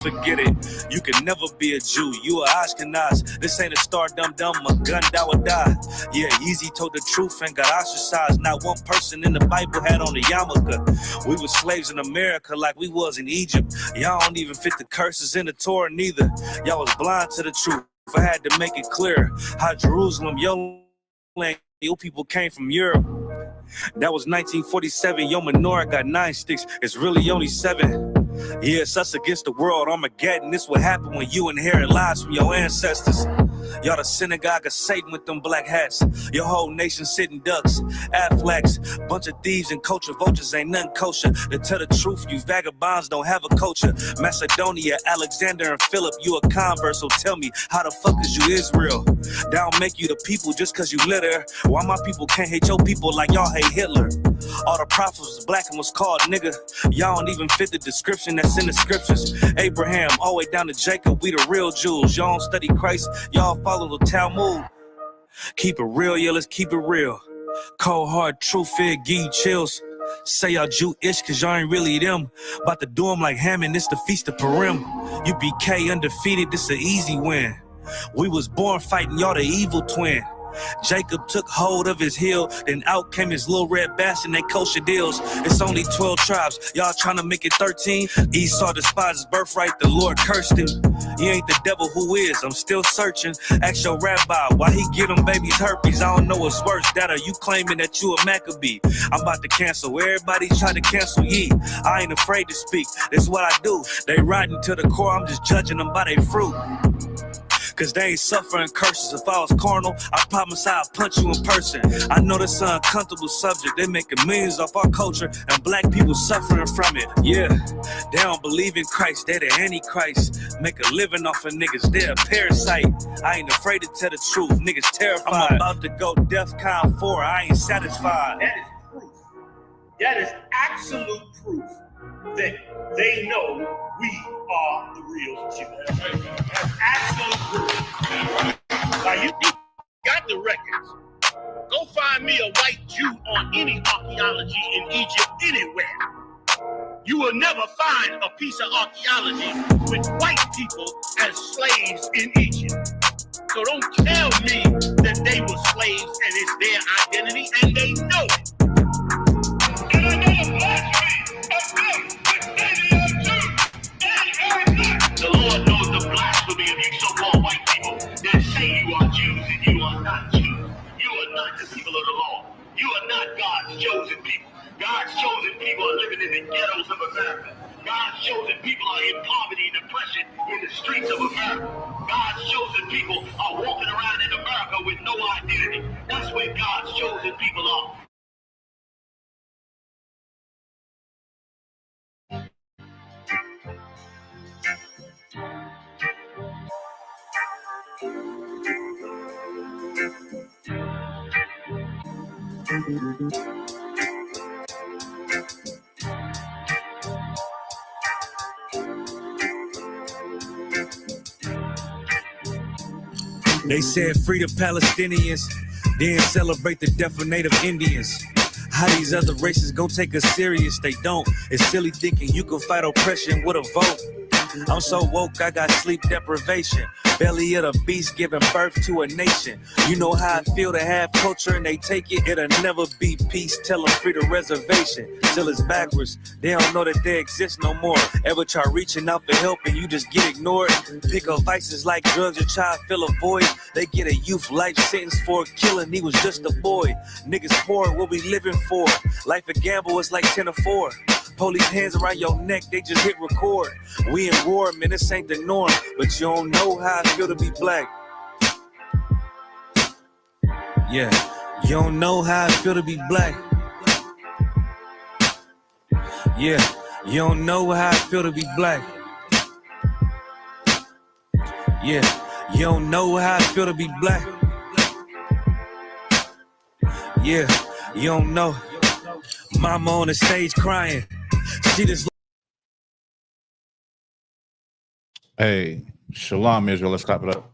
forget it. You can never be a Jew. You a Ashkenaz. This ain't a star dum-dum, a gun that would die. Yeah, Easy told the truth and got ostracized. Not one person in the Bible had on a yarmulke. We were slaves in America like we was in Egypt. Y'all don't even fit the curses in the Torah neither. Y'all was blind to the truth. I had to make it clear how Jerusalem, your land, your people came from Europe. That was 1947. Your menorah got 9 sticks. It's really only 7. Yeah, it's us against the world. Armageddon. This what happened when you inherit lies from your ancestors. Y'all the synagogue of Satan with them black hats. Your whole nation sitting ducks, Aflacs. Bunch of thieves and culture vultures ain't nothing kosher. To tell the truth, you vagabonds don't have a culture. Macedonia, Alexander, and Philip, you a convert, so tell me, how the fuck is you Israel? That don't make you the people just cause you live there. Why my people can't hate your people like y'all hate Hitler? All the prophets was black and was called nigga. Y'all don't even fit the description that's in the scriptures. Abraham, all the way down to Jacob, we the real Jews. Y'all don't study Christ, y'all follow the Talmud. Keep it real, yeah, let's keep it real. Cold hard truth, it give you chills. Say y'all Jewish cause y'all ain't really them. About to do them like Hammond, it's the Feast of Purim. You BK undefeated, this an easy win. We was born fighting, y'all the evil twin. Jacob took hold of his heel, then out came his little red bass and they kosher deals. It's only 12 tribes, y'all trying to make it 13. Esau despised his birthright, the Lord cursed him. He ain't the devil, who is? I'm still searching. Ask your rabbi why he get them babies herpes. I don't know what's worse, that or you claiming that you a Maccabee. I'm about to cancel, everybody try to cancel ye. I ain't afraid to speak, that's what I do. They riding to the core, I'm just judging them by their fruit. Cause they ain't suffering curses. If I was carnal, I promise I'll punch you in person. I know this an uncomfortable subject. They making millions off our culture and black people suffering from it. Yeah, they don't believe in Christ. They the Antichrist. Make a living off of niggas. They're a parasite. I ain't afraid to tell the truth. Niggas terrified. I'm about to go DEFCON 4. I ain't satisfied. That is proof. That is absolute proof that they know we are the real Jews. That's absolute proof. Now you got the records. Go find me a white Jew on any archaeology in Egypt anywhere. You will never find a piece of archaeology with white people as slaves in Egypt. So don't tell me that they were slaves and it's their identity, and they know it. And I know the blasphemy of them. The Lord knows the blasphemy of you so-called white people that say you are Jews and you are not Jews. You are not the people of the law. You are not God's chosen people. God's chosen people are living in the ghettos of America. God's chosen people are in poverty and depression in the streets of America. God's chosen people are walking around in America with no identity. That's where God's chosen people are. They said free the Palestinians, then celebrate the death of native Indians. How these other races gon' take us serious? They don't. It's silly thinking you can fight oppression with a vote. I'm so woke, I got sleep deprivation. Belly of the beast giving birth to a nation. You know how I feel to have culture and they take it. It'll never be peace. Tell them free the reservation. Till it's backwards. They don't know that they exist no more. Ever try reaching out for help and you just get ignored? Pick up vices like drugs or try to fill a void. They get a youth life sentence for killing. He was just a boy. Niggas poor, what we living for? Life a gamble, it's like 10 or 4. Police hands around your neck, they just hit record. We in war, man, this ain't the norm. But you don't know how I feel to be black. Yeah, you don't know how I feel to be black. Yeah, you don't know how I feel to be black. Yeah, you don't know how I feel to be black. Yeah, you don't know. Mama on the stage crying. She just. Hey, Shalom, Israel. Let's clap it up.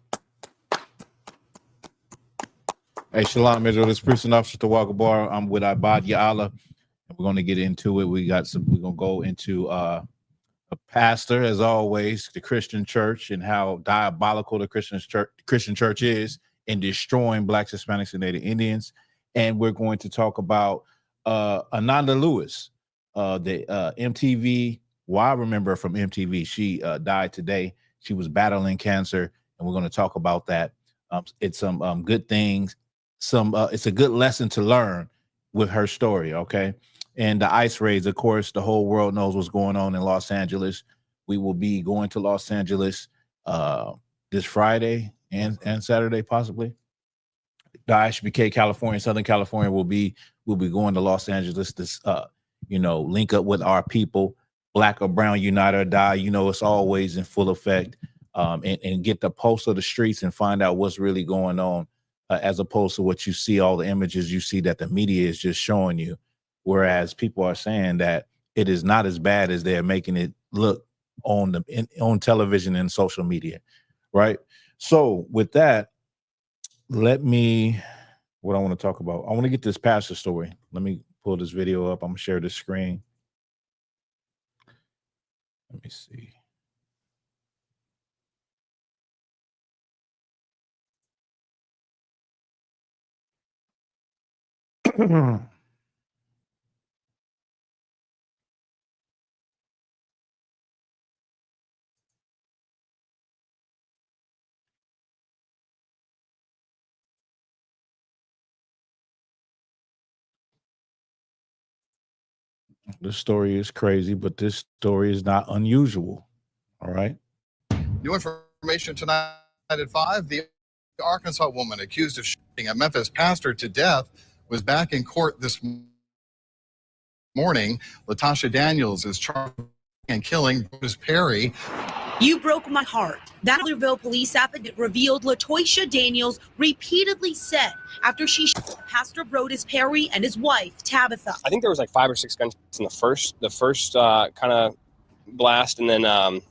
Hey, Shalom, Israel. This is Priest Officer Thawah Gabar. I'm with Ibad Ya'Allah. We're going to get into it. We're going to go into a pastor, as always, the Christian church and how diabolical the Christian church is in destroying Blacks, Hispanics, and Native Indians. And we're going to talk about Ananda Lewis, the MTV. Well, I remember from MTV. She died today. She was battling cancer, and we're going to talk about that. It's some good things. It's a good lesson to learn with her story. Okay. And the ICE raids, of course, the whole world knows what's going on in Los Angeles. We will be going to Los Angeles this Friday and Saturday, possibly. The ISBK California, Southern California will be going to Los Angeles to link up with our people. Black or brown, unite or die. It's always in full effect. And get the pulse of the streets and find out what's really going on, as opposed to what you see, all the images you see that the media is just showing you. Whereas people are saying that it is not as bad as they're making it look on television and social media, right? So with that, what I want to talk about, I want to get this pastor story. Let me pull this video up. I'm gonna share this screen. Let me see. This story is crazy, but this story is not unusual. All right. New information tonight at 5. The Arkansas woman accused of shooting a Memphis pastor to death was back in court this morning. Latasha Daniels is charged in killing Bruce Perry. You broke my heart. That Louisville police affidavit revealed Latoisha Daniels repeatedly said after she shot Pastor Brodus Perry and his wife, Tabitha. I think there was like 5 or 6 guns in the first kind of blast, and then there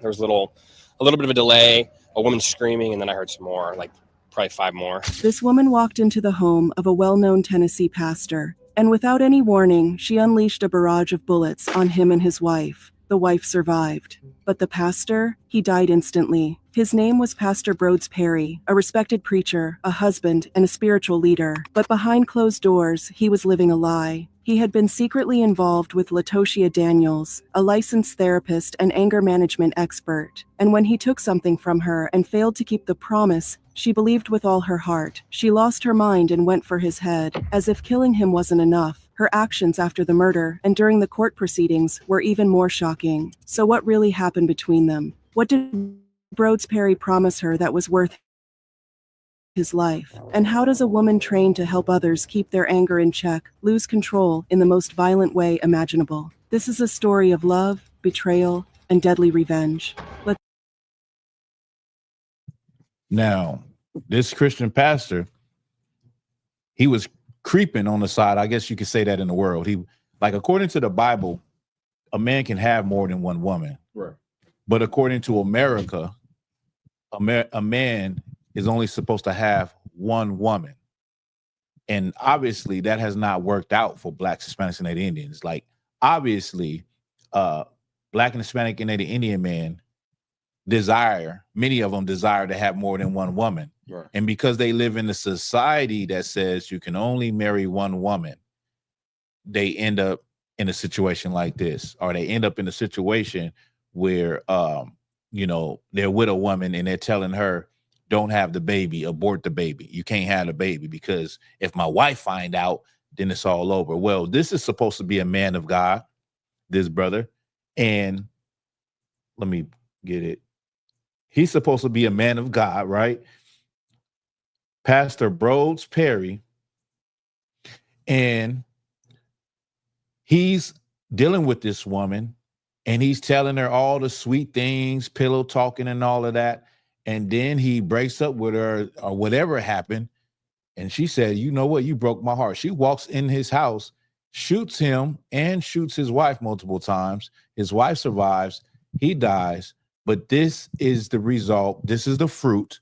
was a little bit of a delay, a woman screaming, and then I heard some more, like probably 5 more. This woman walked into the home of a well-known Tennessee pastor, and without any warning, she unleashed a barrage of bullets on him and his wife. The wife survived, but the pastor, he died instantly. His name was Pastor Brodus Perry, a respected preacher, a husband, and a spiritual leader. But behind closed doors, he was living a lie. He had been secretly involved with Latoisha Daniels, a licensed therapist and anger management expert. And when he took something from her and failed to keep the promise she believed with all her heart, she lost her mind and went for his head. As if killing him wasn't enough, her actions after the murder and during the court proceedings were even more shocking. So what really happened between them? What did Brodus Perry promise her that was worth his life? And how does a woman trained to help others keep their anger in check lose control in the most violent way imaginable? This is a story of love, betrayal, and deadly revenge. Now, this Christian pastor, he was creeping on the side. I guess you could say that in the world. He, like, according to the Bible, a man can have more than one woman. Right. But according to America, a man is only supposed to have one woman. And obviously that has not worked out for Blacks, Hispanics, and Native Indians. Like, obviously, Black and Hispanic and Native Indian men many of them desire to have more than one woman. Right. And because they live in a society that says you can only marry one woman, they end up in a situation like this, or they end up in a situation where, they're with a woman and they're telling her, don't have the baby, abort the baby. You can't have the baby because if my wife find out, then it's all over. Well, this is supposed to be a man of God, this brother. And let me get it. He's supposed to be a man of God, right? Pastor Brodus Perry. And he's dealing with this woman and he's telling her all the sweet things, pillow talking and all of that. And then he breaks up with her or whatever happened. And she said, you know what? You broke my heart. She walks in his house, shoots him and shoots his wife multiple times. His wife survives. He dies. But this is the result. This is the fruit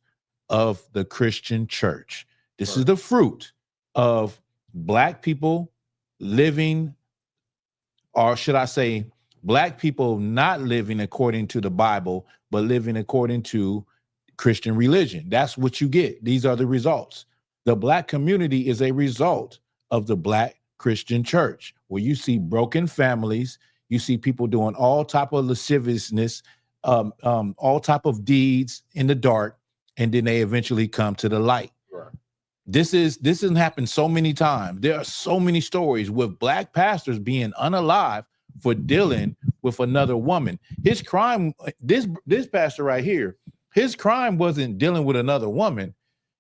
of the Christian church. This is the fruit of Black people living, or should I say, Black people not living according to the Bible, but living according to Christian religion. That's what you get. These are the results. The Black community is a result of the Black Christian church, where you see broken families, you see people doing all type of lasciviousness, all type of deeds in the dark, and then they eventually come to the light. Right. This has happened so many times. There are so many stories with Black pastors being unalive for dealing with another woman. His crime, this pastor right here, his crime wasn't dealing with another woman.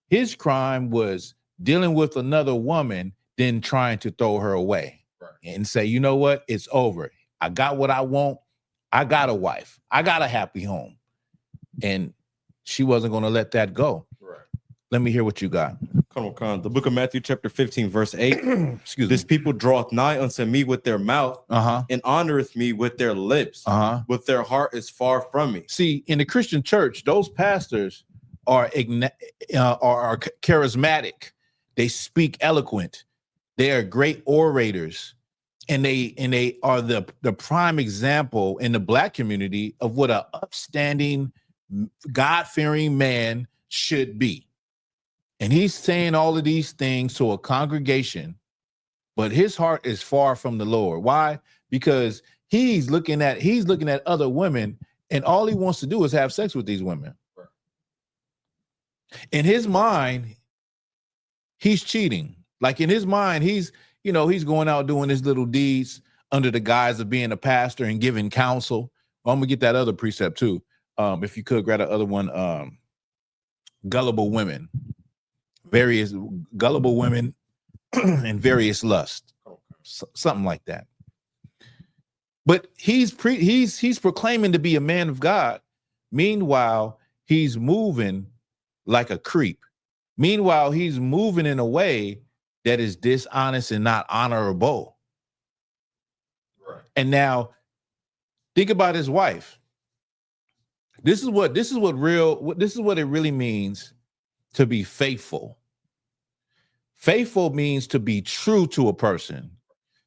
His crime was dealing with another woman, then trying to throw her away. Right. And say, you know what? It's over. I got what I want. I got a wife. I got a happy home. And she wasn't going to let that go. Right. Let me hear what you got. Come on, Khan. The book of Matthew, chapter 15, verse 8. Excuse me. This people draweth nigh unto me with their mouth, and honoreth me with their lips, but their heart is far from me. See, in the Christian church, those pastors are charismatic. They speak eloquent. They are great orators. And they are the prime example in the Black community of what an upstanding, God-fearing man should be. And he's saying all of these things to a congregation, but his heart is far from the Lord. Why? Because he's looking at other women, and all he wants to do is have sex with these women. Right. In his mind, he's cheating. Like in his mind, he's going out doing his little deeds under the guise of being a pastor and giving counsel. Well, I'm gonna get that other precept too. If you could grab the other one, gullible women, various gullible women and various lust, something like that. But he's proclaiming to be a man of God. Meanwhile, he's moving like a creep. Meanwhile, he's moving in a way that is dishonest and not honorable. Right. And now think about his wife. This is what it really means to be faithful. Faithful means to be true to a person,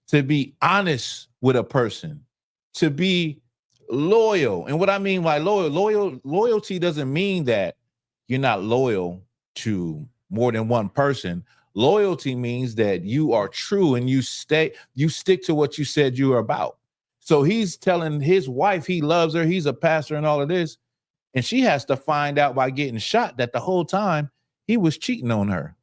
to be honest with a person, to be loyal. And what I mean by loyalty doesn't mean that you're not loyal to more than one person. Loyalty means that you are true and you stick to what you said you were about. So he's telling his wife he loves her, he's a pastor and all of this, and she has to find out by getting shot that the whole time he was cheating on her.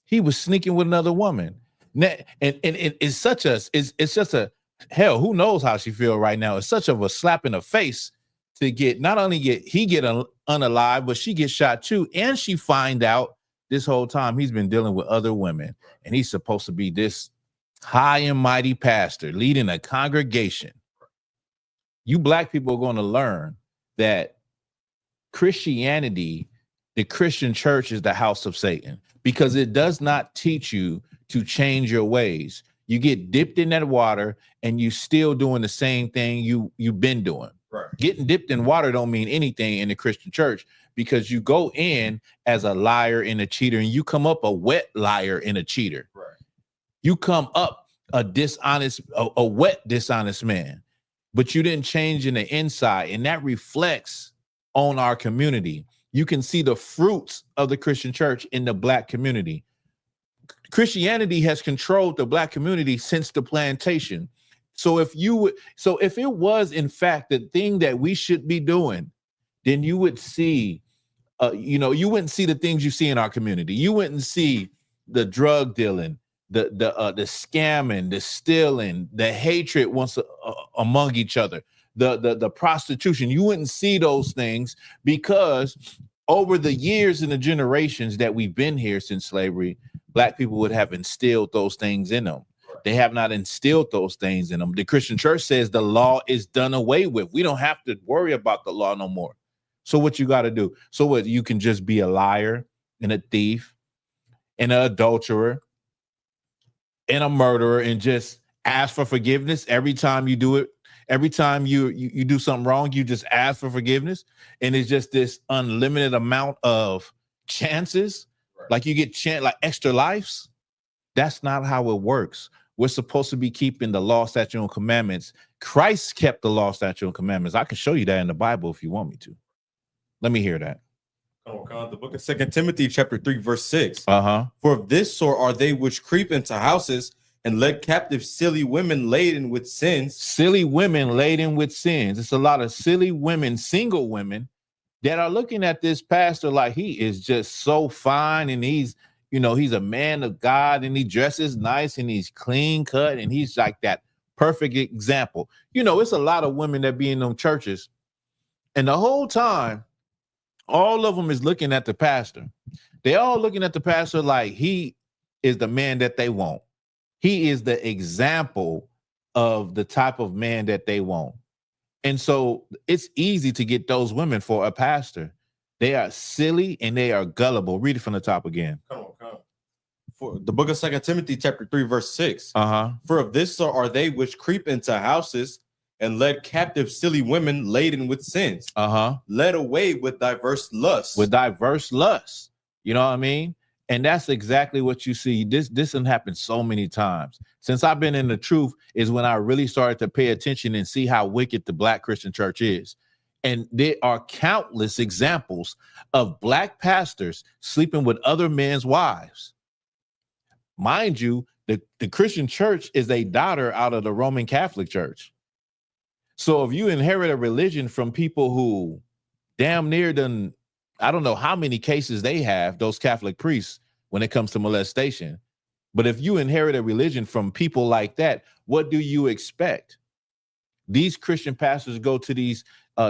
He was sneaking with another woman. And it's just a hell, who knows how she feel right now. It's such of a slap in the face to get, not only get unalive, but she gets shot too, and she find out this whole time he's been dealing with other women, and he's supposed to be this high and mighty pastor leading a congregation. You Black people are going to learn that Christianity, the Christian church, is the house of Satan, because it does not teach you to change your ways. You get dipped in that water and you still doing the same thing you've been doing. Right. Getting dipped in water don't mean anything in the Christian church, because you go in as a liar and a cheater, and you come up a wet liar and a cheater. Right. You come up a wet dishonest man, but you didn't change in the inside, and that reflects on our community. You can see the fruits of the Christian church in the Black community. Christianity has controlled the Black community since the plantation. So if it was in fact the thing that we should be doing, then you would see, you wouldn't see the things you see in our community. You wouldn't see the drug dealing, the scamming, the stealing, the hatred among each other, the prostitution. You wouldn't see those things, because over the years and the generations that we've been here since slavery, Black people would have instilled those things in them. They have not instilled those things in them. The Christian church says the law is done away with. We don't have to worry about the law no more. So what you got to do? So what, you can just be a liar and a thief and an adulterer and a murderer and just ask for forgiveness every time you do it? Every time you do something wrong, you just ask for forgiveness, and it's just this unlimited amount of chances. Right. Like you get like extra lives. That's not how it works. we're supposed to be keeping the law, statute, and commandments. Christ kept the law, statute, and commandments. I can show you that in the Bible if you want me to. Let me hear that. The book of 2 Timothy chapter 3 verse 6. Uh-huh. For of this sort are they which creep into houses and led captive silly women laden with sins. Silly women laden with sins. It's a lot of silly women, single women, that are looking at this pastor like he is just so fine, and he's, you know, he's a man of God, and he dresses nice, and he's clean cut, and he's like that perfect example. You know, it's a lot of women that be in them churches, and the whole time, all of them is looking at the pastor. They all looking at the pastor like he is the man that they want. He is the example of the type of man that they want. And so it's easy to get those women for a pastor. They are silly and they are gullible. Read it from the top again. Come on. For the book of 2 Timothy chapter 3 verse 6. Uh-huh. For of this sort are they which creep into houses and led captive silly women laden with sins. Uh-huh. Led away with diverse lusts. With diverse lusts. You know what I mean? And that's exactly what you see. This done happened so many times. Since I've been in the truth is when I really started to pay attention and see how wicked the Black Christian church is. And there are countless examples of Black pastors sleeping with other men's wives. Mind you, the Christian church is a daughter out of the Roman Catholic Church. So if you inherit a religion from people who damn near done, I don't know how many cases they have, those Catholic priests, when it comes to molestation. But if you inherit a religion from people like that, what do you expect? These Christian pastors go to these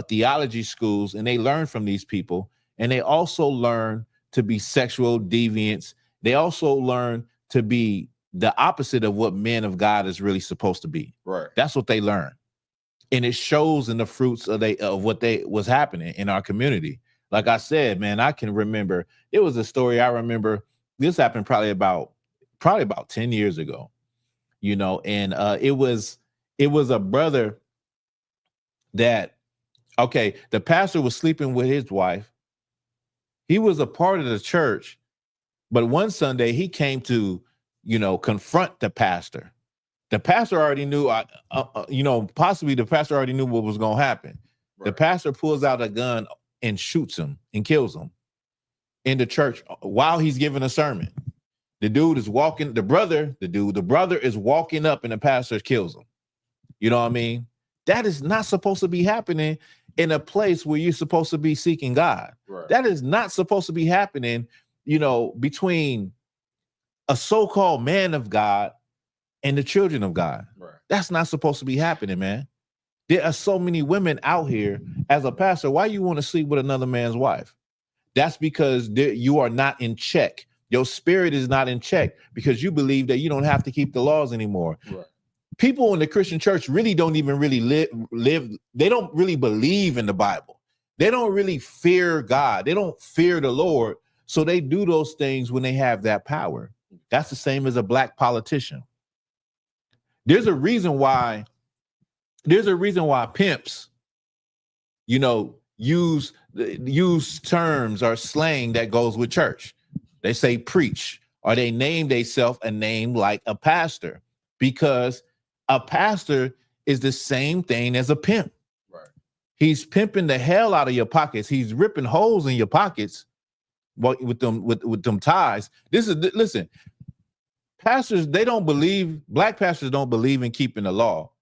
theology schools and they learn from these people. And they also learn to be sexual deviants. They also learn to be the opposite of what men of God is really supposed to be. Right. That's what they learn. And it shows in the fruits of what was happening in our community. Like I said, man, I can remember, it was a story I remember. This happened probably about 10 years ago, you know, and it was a brother that, okay, the pastor was sleeping with his wife. He was a part of the church, but one Sunday he came to, you know, confront the pastor. The pastor already knew, possibly the pastor already knew what was going to happen. Right. The pastor pulls out a gun and shoots him and kills him in the church while he's giving a sermon. The dude is walking, the brother is walking up and the pastor kills him. You know what I mean? That is not supposed to be happening in a place where you're supposed to be seeking God. Right. That is not supposed to be happening, you know, between a so-called man of God and the children of God. Right. That's not supposed to be happening, man. There are so many women out here. As a pastor, why you want to sleep with another man's wife? That's because you are not in check. Your spirit is not in check because you believe that you don't have to keep the laws anymore. Right. People in the Christian church really don't even really live. They don't really believe in the Bible. They don't really fear God. They don't fear the Lord. So they do those things when they have that power. That's the same as a Black politician. There's a reason why pimps, you know, use terms or slang that goes with church. They say preach, or they name themselves a name like a pastor, because a pastor is the same thing as a pimp. Right. He's pimping the hell out of your pockets. He's ripping holes in your pockets with them ties. Listen, pastors, Black pastors don't believe in keeping the law,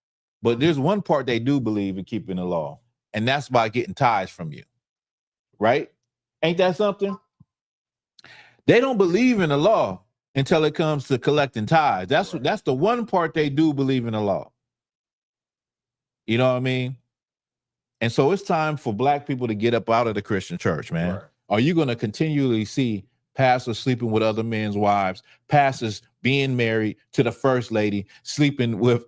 but there's one part they do believe in keeping the law, and that's by getting tithes from you, right? Ain't that something? They don't believe in the law until it comes to collecting tithes. That's the one part they do believe in the law. You know what I mean? And so it's time for Black people to get up out of the Christian church, man. Right. Are you going to continually see pastors sleeping with other men's wives, pastors being married to the first lady, sleeping with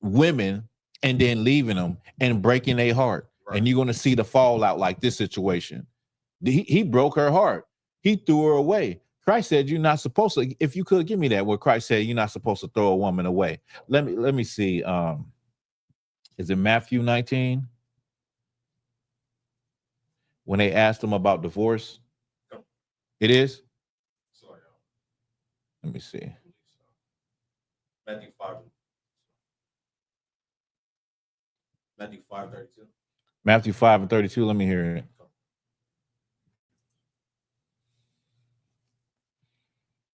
women, and then leaving them and breaking their heart? Right. And you're going to see the fallout like this situation. He broke her heart. He threw her away. Christ said you're not supposed to. If you could give me that, where Christ said you're not supposed to throw a woman away. Let me see. Is it Matthew 19? When they asked him about divorce? It is? Let me see. Matthew 5. Matthew 5:32. Matthew 5:32. Let me hear it.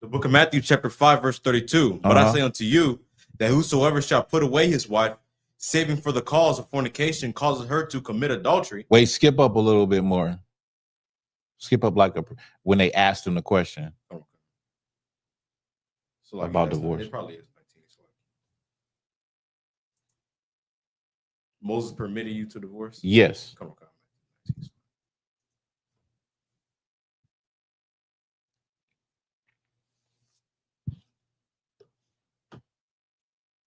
The book of Matthew, chapter 5, verse 32. But I say unto you that whosoever shall put away his wife, saving for the cause of fornication, causes her to commit adultery. Wait, skip up a little bit more. Skip up when they asked him the question. Okay. So like about divorce. It probably is 19. So like, Moses permitted you to divorce? Yes. Come on.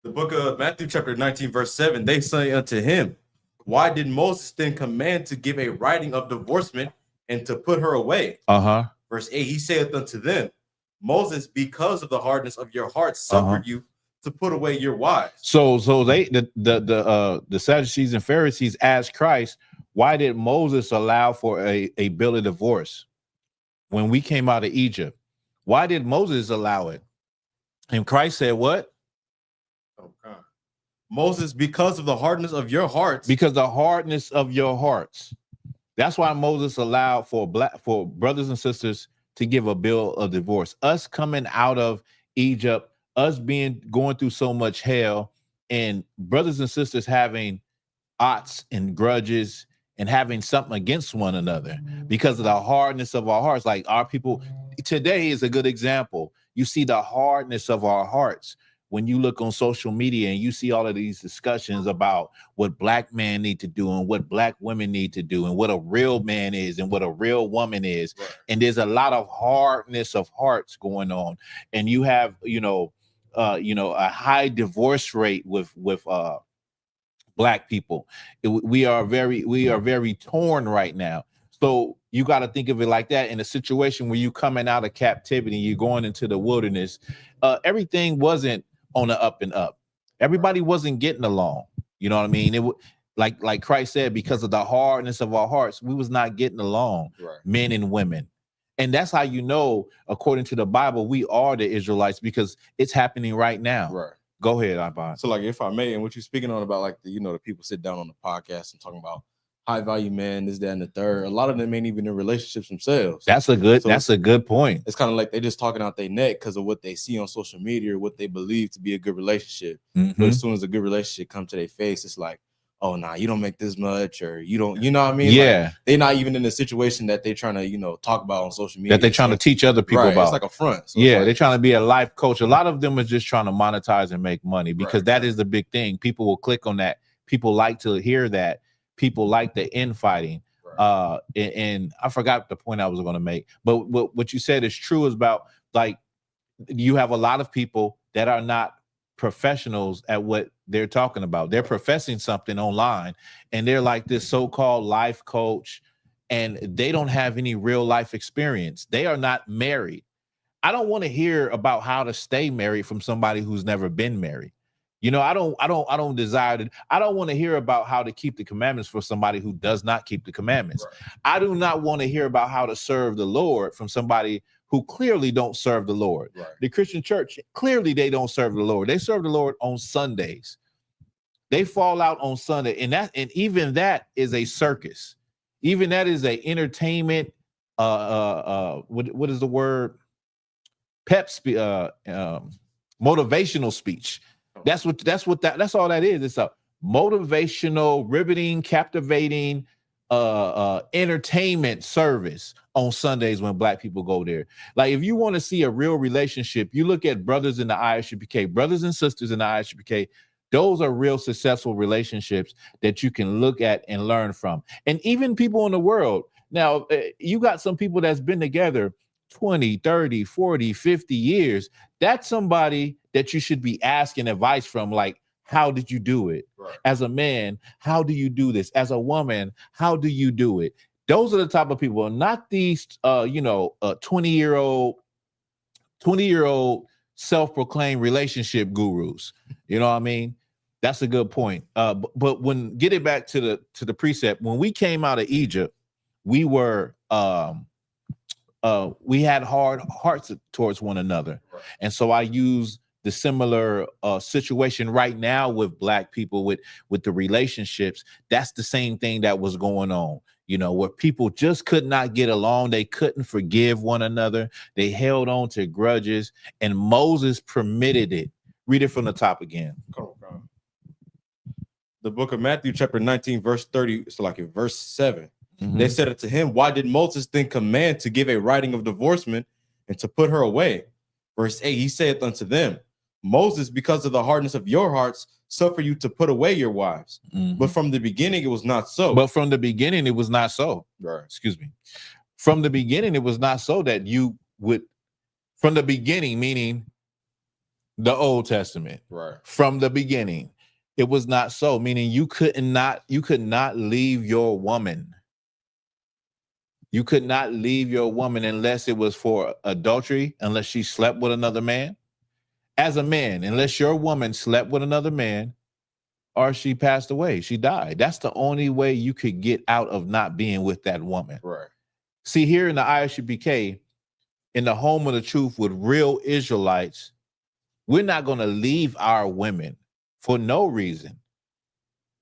The book of Matthew, chapter 19, verse 7, they say unto him, why did Moses then command to give a writing of divorcement and to put her away? Verse 8, he saith unto them, Moses, because of the hardness of your hearts, suffered you to put away your wives. So they the Sadducees and Pharisees asked Christ, why did Moses allow for a bill of divorce when we came out of Egypt? Why did Moses allow it? And Christ said, what? Moses, because of the hardness of your hearts. Because the hardness of your hearts. That's why Moses allowed for brothers and sisters to give a bill of divorce. Us coming out of Egypt, us going through so much hell, and brothers and sisters having odds and grudges and having something against one another because of the hardness of our hearts. Like our people today is a good example. You see the hardness of our hearts when you look on social media and you see all of these discussions about what black men need to do and what black women need to do and what a real man is and what a real woman is. Right. And there's a lot of hardness of hearts going on. And you have, a high divorce rate with black people. We are very torn right now. So you got to think of it like that. In a situation where you coming out of captivity, you're going into the wilderness, everything wasn't on the up and up. Everybody wasn't getting along. You know what I mean? It like Christ said, because of the hardness of our hearts, we was not getting along, right. Men and women. And that's how you know, according to the Bible, we are the Israelites, because it's happening right now. Right. Go ahead, Ivan. So like, if I may, and what you're speaking on about, like, the people sit down on the podcast and talking about high value man, this, that, and the third. A lot of them ain't even in relationships themselves. That's a good point. It's kind of like they just talking out their neck because of what they see on social media or what they believe to be a good relationship. Mm-hmm. But as soon as a good relationship comes to their face, it's like, oh, nah, you don't make this much, or you don't, you know what I mean? Yeah. Like, they're not even in the situation that they're trying to, talk about on social media. That they're trying to teach other people about. It's like a front. So yeah, they're trying to be a life coach. A lot of them are just trying to monetize and make money, because that is the big thing. People will click on that. People like to hear that. People like the infighting. Right. And I forgot the point I was going to make. But what you said is true, is about, like, you have a lot of people that are not professionals at what they're talking about. They're professing something online, and they're like this so-called life coach, and they don't have any real life experience. They are not married. I don't want to hear about how to stay married from somebody who's never been married. I don't desire to. I don't want to hear about how to keep the commandments for somebody who does not keep the commandments. Right. I do not want to hear about how to serve the Lord from somebody who clearly don't serve the Lord. Right. The Christian church, clearly they don't serve the Lord. They serve the Lord on Sundays. They fall out on Sunday, and even that is a circus. Even that is a entertainment. What is the word? Motivational speech. That's all that is. It's a motivational, riveting, captivating, entertainment service on Sundays when black people go there. Like, if you want to see a real relationship, you look at brothers in the ISUPK, brothers and sisters in the ISUPK. Those are real successful relationships that you can look at and learn from. And even people in the world. Now, you got some people that's been together 20, 30, 40, 50 years. That's somebody that you should be asking advice from, like, how did you do it? Right. As a man, how do you do this? As a woman, how do you do it? Those are the type of people, not these 20-year-old self-proclaimed relationship gurus. You know what I mean? That's a good point. But when get it back to the precept, when we came out of Egypt, we were we had hard hearts towards one another. Right. And so I use similar situation right now with black people with the relationships. That's the same thing that was going on, you know, where people just could not get along. They couldn't forgive one another. They held on to grudges, and Moses permitted it. Read it from the top again. Come on. The book of Matthew, chapter 19, verse 30, so like in verse 7. They said unto him, why did Moses then command to give a writing of divorcement and to put her away? Verse 8, he saith unto them, Moses, because of the hardness of your hearts, suffer you to put away your wives. But from the beginning, it was not so. But from the beginning, it was not so. Right. Excuse me. From the beginning, it was not so that you would, from the beginning, meaning the Old Testament. Right. From the beginning, it was not so, meaning you could not leave your woman. You could not leave your woman unless it was for adultery, unless she slept with another man. As a man, unless your woman slept with another man or she passed away, she died. That's the only way you could get out of not being with that woman. Right. See, here in the ISUPK, in the home of the truth with real Israelites, we're not going to leave our women for no reason.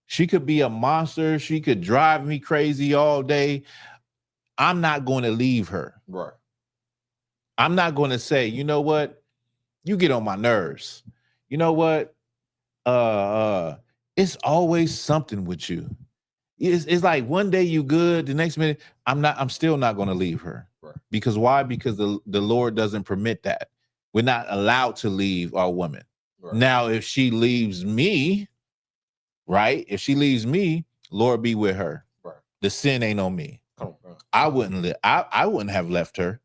She could be a monster. She could drive me crazy all day. I'm not going to leave her. Right. I'm not going to say, you know what? You get on my nerves. You know what? It's always something with you. It's like one day you good, the next minute, I'm still not going to leave her. Right. Because why? Because the Lord doesn't permit that. We're not allowed to leave our woman. Right. Now, if she leaves me, right? If she leaves me, Lord be with her. Right. The sin ain't on me. Come on. I wouldn't have left her,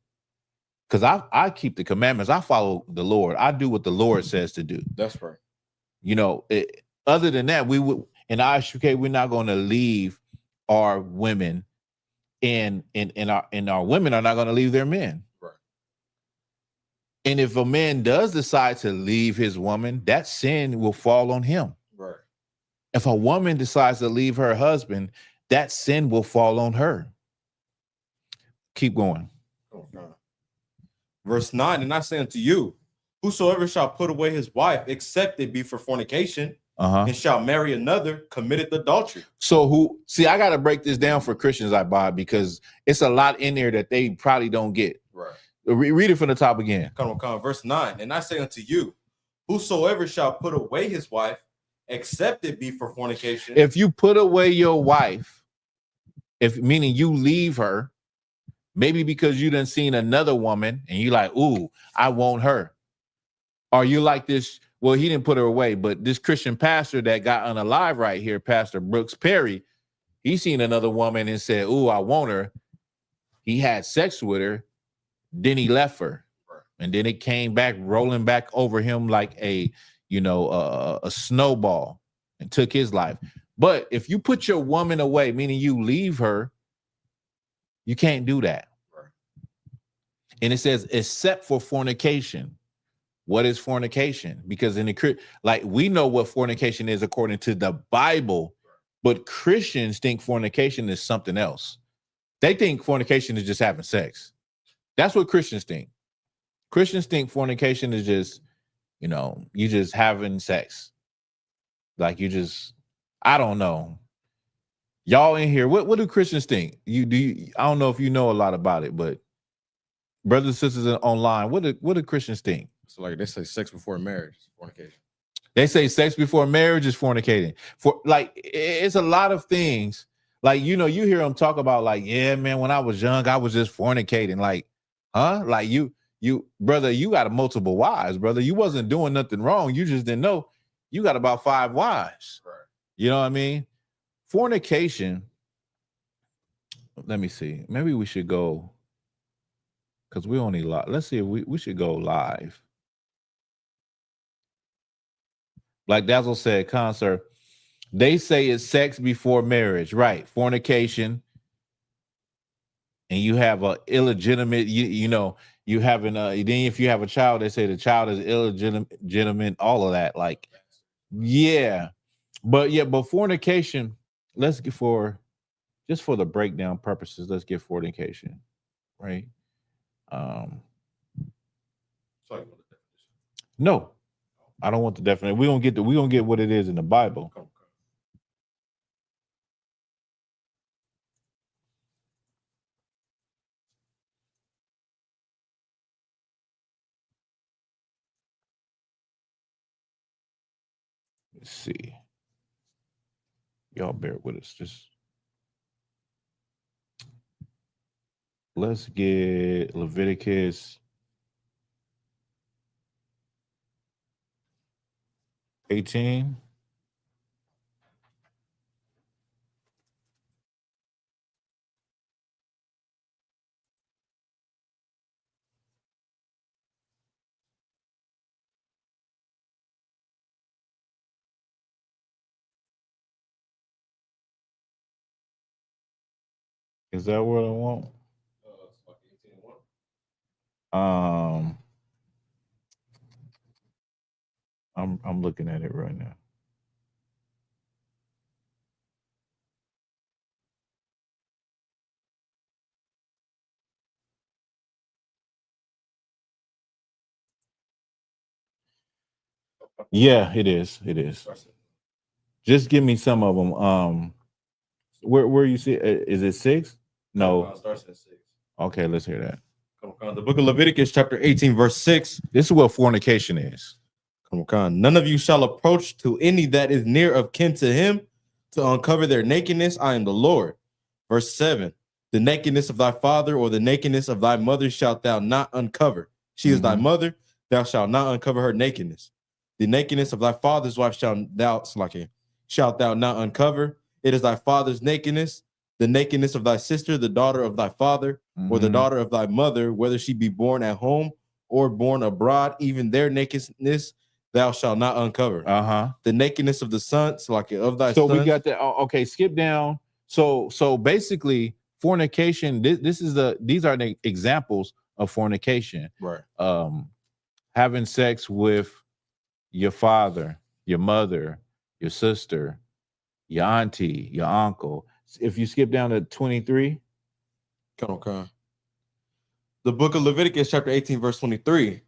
because I keep the commandments. I follow the Lord. I do what the Lord says to do. That's right. You know, other than that, we would in ISUK, we're not going to leave our women, and our women are not going to leave their men. Right. And if a man does decide to leave his woman, that sin will fall on him. Right. If a woman decides to leave her husband, that sin will fall on her. Keep going. Oh, God. Verse 9, and I say unto you, whosoever shall put away his wife, except it be for fornication, and shall marry another, committeth adultery. So I got to break this down for Christians, because it's a lot in there that they probably don't get. Right. Read it from the top again. Come on. Verse 9, and I say unto you, whosoever shall put away his wife, except it be for fornication. If you put away your wife, meaning you leave her, maybe because you done seen another woman and you like, ooh, I want her. Or you like this, well, he didn't put her away, but this Christian pastor that got unalive right here, Pastor Brooks Perry, he seen another woman and said, ooh, I want her. He had sex with her. Then he left her. And then it came back, rolling back over him like a snowball, and took his life. But if you put your woman away, meaning you leave her, you can't do that. Right. And it says, except for fornication. What is fornication? Because we know what fornication is according to the Bible, but Christians think fornication is something else. They think fornication is just having sex. That's what Christians think. Christians think fornication is just, you just having sex. Like I don't know. Y'all in here, what do Christians think? I don't know if you know a lot about it, but brothers and sisters online, what do Christians think? So like they say sex before marriage is fornication. They say sex before marriage is fornicating. It's a lot of things. Like, you hear them talk about like, yeah, man, when I was young, I was just fornicating. Like, huh? Like you, brother, you got multiple wives, brother. You wasn't doing nothing wrong. You just didn't know. You got about 5 wives. Right. You know what I mean? Fornication. Let me see. Maybe we should go, because we only live. Let's see if we should go live. Like Dazzle said, concert. They say it's sex before marriage, right? Fornication. And you have a illegitimate, you having then if you have a child, they say the child is illegitimate, all of that. Like, yeah. But fornication, let's get just for the breakdown purposes, let's get fornication, right? No. I don't want the definition. We're gonna get what it is in the Bible. Let's see. Y'all bear with us. Just let's get Leviticus 18. Is that what I want? I'm looking at it right now. Yeah, it is. It is. Just give me some of them. Where you see? Is it 6? No. Starts at 6. Okay, let's hear that. Come on, the book of Leviticus, chapter 18, verse 6. This is what fornication is. Come on, none of you shall approach to any that is near of kin to him to uncover their nakedness. I am the Lord. Verse 7. The nakedness of thy father or the nakedness of thy mother shalt thou not uncover. She is thy mother. Thou shalt not uncover her nakedness. The nakedness of thy father's wife shalt thou not uncover. It is thy father's nakedness. The nakedness of thy sister, the daughter of thy father, or the daughter of thy mother, whether she be born at home or born abroad, even their nakedness thou shalt not uncover. The nakedness of the sons, of thy so sons. We got that. Okay, skip down. So basically, fornication. These are the examples of fornication. Right. Having sex with your father, your mother, your sister, your auntie, your uncle. If you skip down to 23. Okay. The book of Leviticus, chapter 18, verse 23.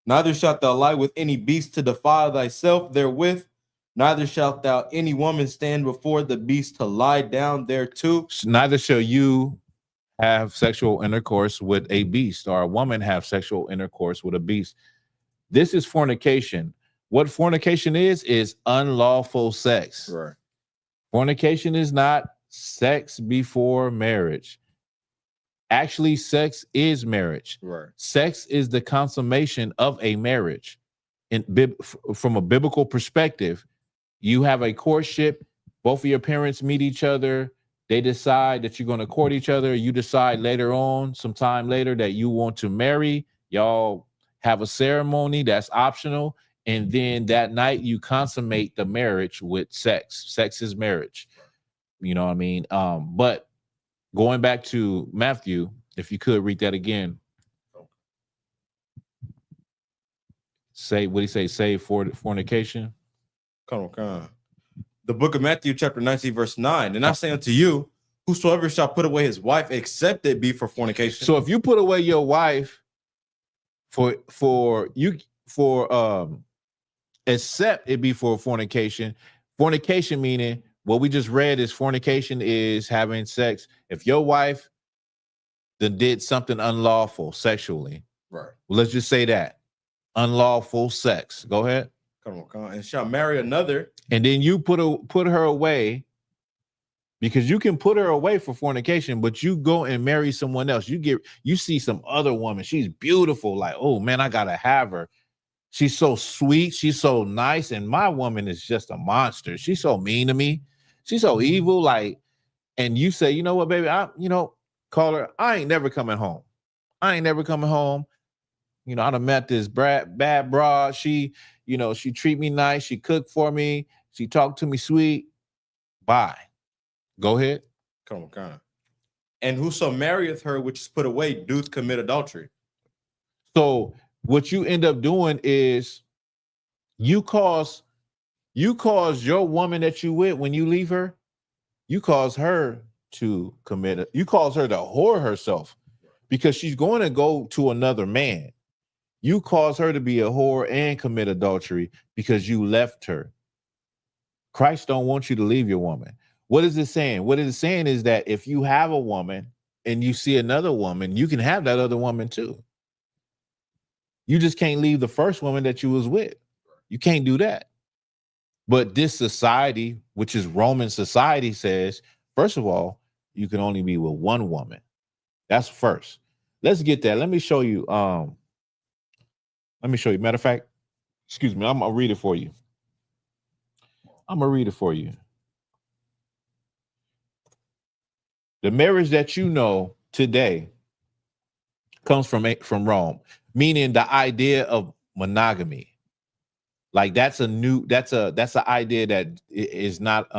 Neither shalt thou lie with any beast to defile thyself therewith, neither shalt thou any woman stand before the beast to lie down thereto. Neither shall you have sexual intercourse with a beast, or a woman have sexual intercourse with a beast. This is fornication. What fornication is unlawful sex. Right. Fornication is not sex before marriage. Actually, sex is marriage. Right. Sex is the consummation of a marriage. From a biblical perspective, you have a courtship. Both of your parents meet each other. They decide that you're going to court each other. You decide later on, sometime later, that you want to marry. Y'all have a ceremony that's optional. And then that night you consummate the marriage with sex. Sex is marriage. You know what I mean? But going back to Matthew, if you could read that again. Say, what do you say? Save for fornication. Come on. The book of Matthew, chapter 19, verse 9. And I say unto you, whosoever shall put away his wife, except it be for fornication. So if you put away your wife except it be for fornication. Fornication meaning what we just read is fornication is having sex. If your wife then did something unlawful sexually, right? Well, let's just say that unlawful sex. Go ahead. Come on. And shall marry another, and then you put her away, because you can put her away for fornication, but you go and marry someone else. You see some other woman. She's beautiful. Like, oh man, I gotta have her. She's so sweet. She's so nice. And my woman is just a monster. She's so mean to me. She's so evil. Like, and you say, you know what, baby, call her. I ain't never coming home. I'd have met this bad broad. She treat me nice. She cooked for me. She talked to me sweet. Bye. Go ahead. Come on. And whoso marrieth her which is put away doth commit adultery. So what you end up doing is you cause your woman that you with, when you leave her, you cause her to commit it. You cause her to whore herself, because she's going to go to another man. You caused her to be a whore and commit adultery because you left her. Christ don't want you to leave your woman. What is it saying? What it is saying is that if you have a woman and you see another woman, you can have that other woman too. You just can't leave the first woman that you was with. You can't do that. But this society, which is Roman society, says, first of all, you can only be with one woman. That's first. Let's get that. Let me show you. Matter of fact, excuse me, I'm gonna read it for you. The marriage that you know today comes from Rome, meaning the idea of monogamy. Like that's an idea that is not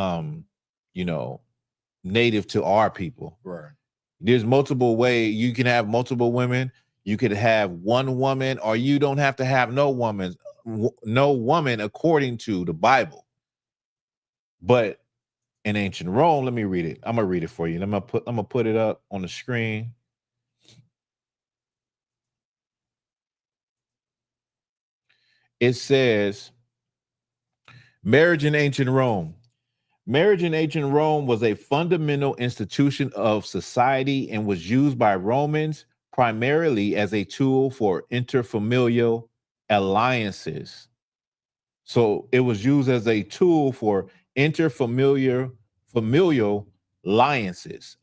native to our people. Right. There's multiple ways you can have multiple women. You could have one woman, or you don't have to have no woman according to the Bible. But in ancient Rome, let me read it. I'm gonna read it for you. I'm gonna put it up on the screen. It says, marriage in ancient Rome. Marriage in ancient Rome was a fundamental institution of society and was used by Romans primarily as a tool for interfamilial alliances. So it was used as a tool for familial alliances.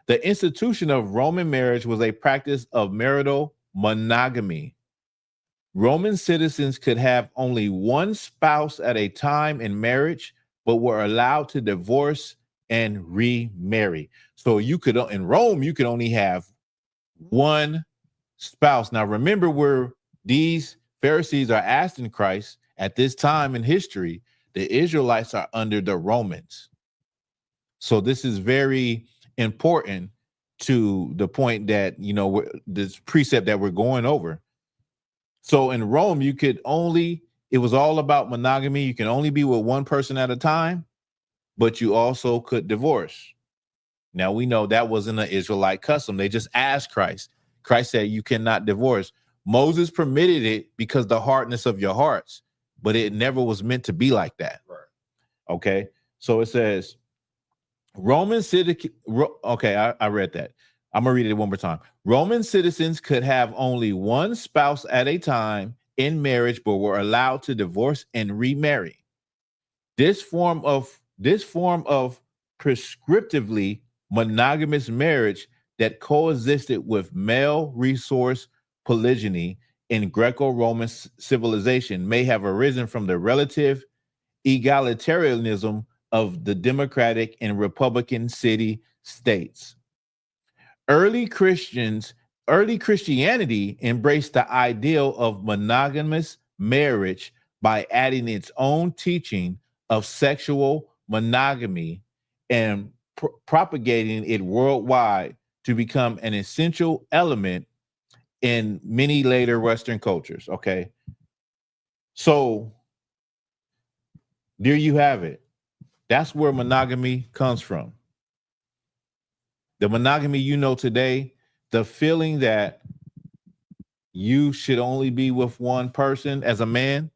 The institution of Roman marriage was a practice of marital monogamy. Roman citizens could have only one spouse at a time in marriage, but were allowed to divorce and remarry. So in Rome, you could only have one spouse. Now, remember where these Pharisees are asking Christ at this time in history, the Israelites are under the Romans. So this is very important to the point that, this precept that we're going over. So in Rome, it was all about monogamy. You can only be with one person at a time, but you also could divorce. Now we know that wasn't an Israelite custom. They just asked Christ. Christ said, you cannot divorce. Moses permitted it because the hardness of your hearts, but it never was meant to be like that. Right. Okay. So it says, Roman citizen. Okay, I read that. I'm gonna read it one more time. Roman citizens could have only one spouse at a time in marriage, but were allowed to divorce and remarry. This form of prescriptively monogamous marriage that coexisted with male resource polygyny in Greco-Roman civilization may have arisen from the relative egalitarianism of the democratic and republican city states. Early Christianity embraced the ideal of monogamous marriage by adding its own teaching of sexual monogamy and propagating it worldwide to become an essential element in many later Western cultures. Okay. So there you have it. That's where monogamy comes from. The monogamy today, the feeling that you should only be with one person as a man,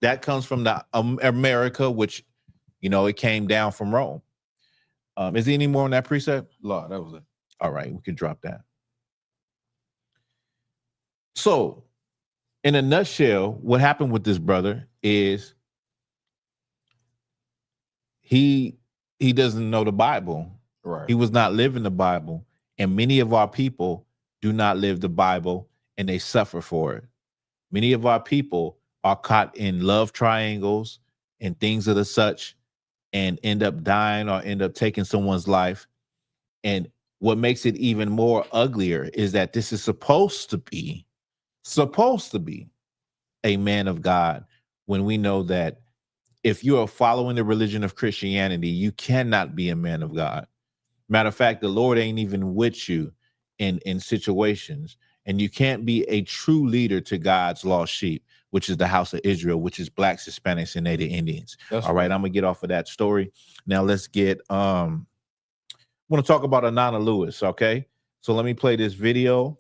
that comes from the America, which, it came down from Rome. Is there any more on that precept? Law, that was it. All right, we can drop that. So, in a nutshell, what happened with this brother is he doesn't know the Bible. Right. He was not living the Bible. And many of our people do not live the Bible, and they suffer for it. Many of our people are caught in love triangles and things of the such and end up dying or end up taking someone's life. And what makes it even more uglier is that this is supposed to be a man of God, when we know that if you are following the religion of Christianity, you cannot be a man of God. Matter of fact, the Lord ain't even with you in situations, and you can't be a true leader to God's lost sheep, which is the house of Israel, which is blacks, Hispanics, and Native Indians. That's all right. I'm gonna get off of that story. Now let's get I want to talk about Ananda Lewis. Okay. So let me play this video.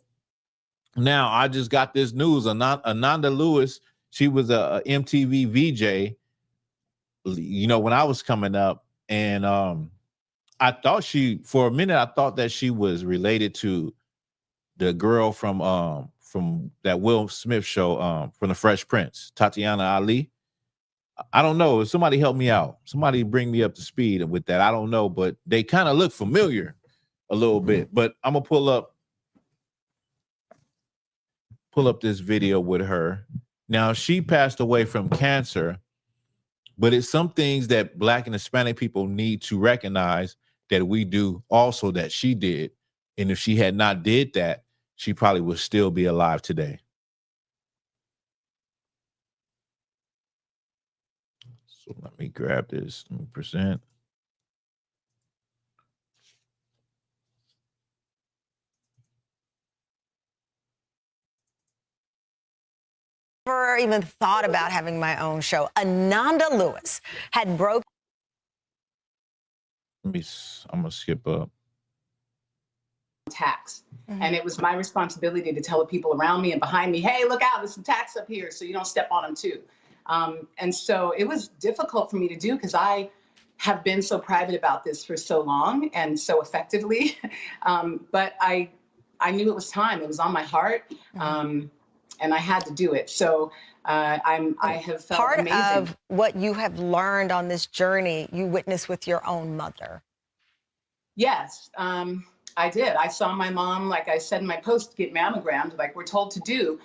Now, I just got this news. Ananda Lewis, she was a MTV VJ, you know, when I was coming up. And I thought for a minute, I thought that she was related to the girl from that Will Smith show, from the Fresh Prince, Tatiana Ali. I don't know. Somebody help me out. Somebody bring me up to speed with that. I don't know, but they kind of look familiar a little bit. But I'm gonna pull up this video with her. Now, she passed away from cancer, but it's some things that Black and Hispanic people need to recognize that we do also that she did. And if she had not did that, she probably would still be alive today. So let me grab this. Let me present. Never even thought about having my own show. Ananda Lewis had broken. I'm gonna skip up. Tax. And it was my responsibility to tell the people around me and behind me, hey, look out, there's some tax up here, so you don't step on them too. And so it was difficult for me to do because I have been so private about this for so long and so effectively. But I knew it was time. It was on my heart. And I had to do it. So I have felt part amazing. of what you have learned on this journey, you witnessed with your own mother. Yes, I did. I saw my mom, like I said in my post, get mammogrammed, like we're told to do,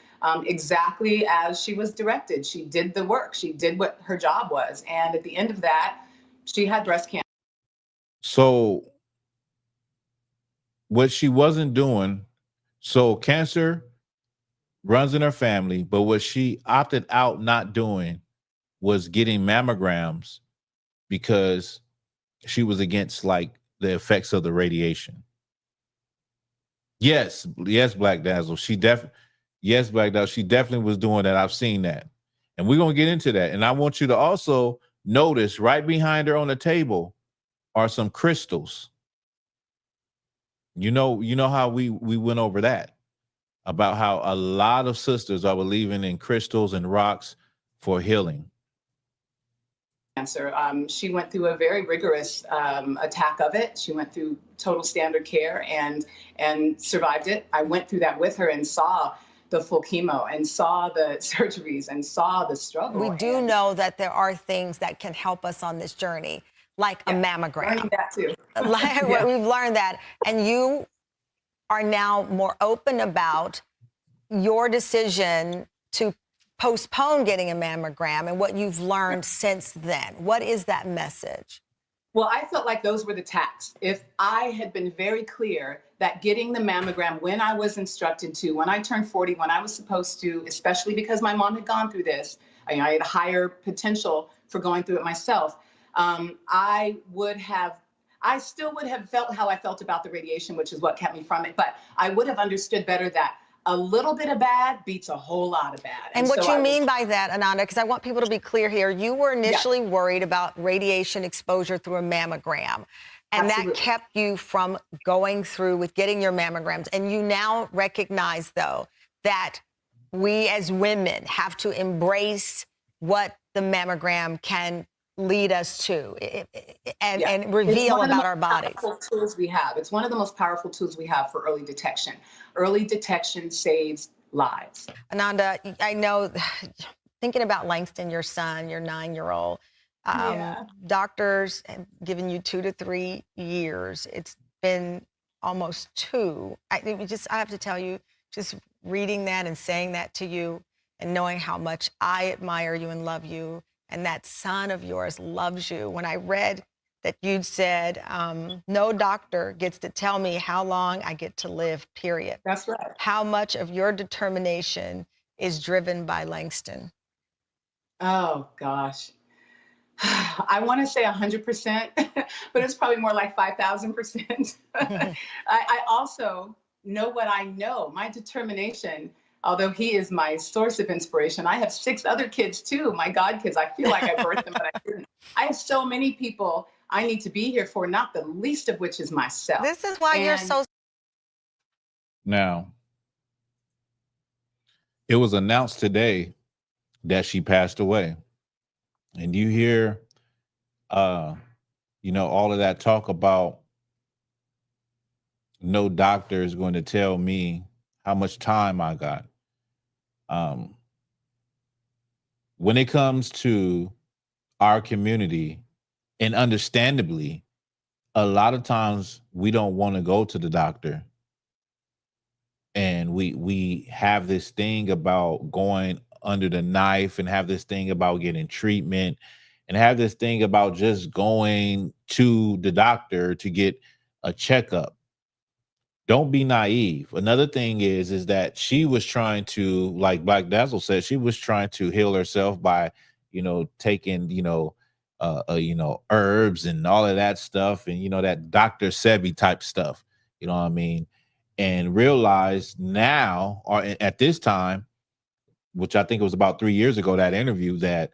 exactly as she was directed. She did the work. She did what her job was. And at the end of that, she had breast cancer. So what she wasn't doing, so cancer runs in her family, but what she opted out not doing was getting mammograms because she was against like the effects of the radiation. Yes, Black Dazzle. Black Dazzle. She definitely was doing that. I've seen that. And we're going to get into that. And I want you to also notice right behind her on the table are some crystals. You know how we went over that, about how a lot of sisters are believing in crystals and rocks for healing. Cancer. She went through a very rigorous attack of it. She went through total standard care and survived it. I went through that with her and saw the full chemo and saw the surgeries and saw the struggle. We do know that there are things that can help us on this journey, like a mammogram. Learning that too. We've learned that. And you are now more open about your decision to postpone getting a mammogram and what you've learned since then. What is that message? Well, I felt like those were the tacks. If I had been very clear that getting the mammogram when I was instructed to, when I turned 40, when I was supposed to, especially because my mom had gone through this, I had a higher potential for going through it myself, I still would have felt how I felt about the radiation, which is what kept me from it. But I would have understood better that a little bit of bad beats a whole lot of bad. And what you mean by that, Ananda, because I want people to be clear here, you were initially worried about radiation exposure through a mammogram. And that kept you from going through with getting your mammograms. And you now recognize, though, that we as women have to embrace what the mammogram can lead us to and reveal about our bodies. Tools we have. It's one of the most powerful tools we have for early detection. Early detection saves lives. Ananda, I know, thinking about Langston, your son, your 9-year-old, doctors have given you 2 to 3 years. It's been almost 2. I have to tell you, just reading that and saying that to you and knowing how much I admire you and love you, and that son of yours loves you. When I read that you'd said, no doctor gets to tell me how long I get to live, period. That's right. How much of your determination is driven by Langston? Oh, gosh. I want to say 100%, but it's probably more like 5,000%. I also know what I know. My determination, although he is my source of inspiration, I have 6 other kids too, my God kids. I feel like I birthed them, but I didn't. I have so many people I need to be here for, not the least of which is myself. This is why you're so... Now, It was announced today that she passed away. And you hear all of that talk about no doctor is going to tell me how much time I got. When it comes to our community, and understandably, a lot of times we don't want to go to the doctor. And we have this thing about going under the knife, and have this thing about getting treatment, and have this thing about just going to the doctor to get a checkup. Don't be naive. Another thing is that she was trying to, like Black Dazzle said, she was trying to heal herself by, taking, herbs and all of that stuff, and that Dr. Sebi type stuff. You know what I mean? And realized now, or at this time, which I think it was about 3 years ago, that interview, that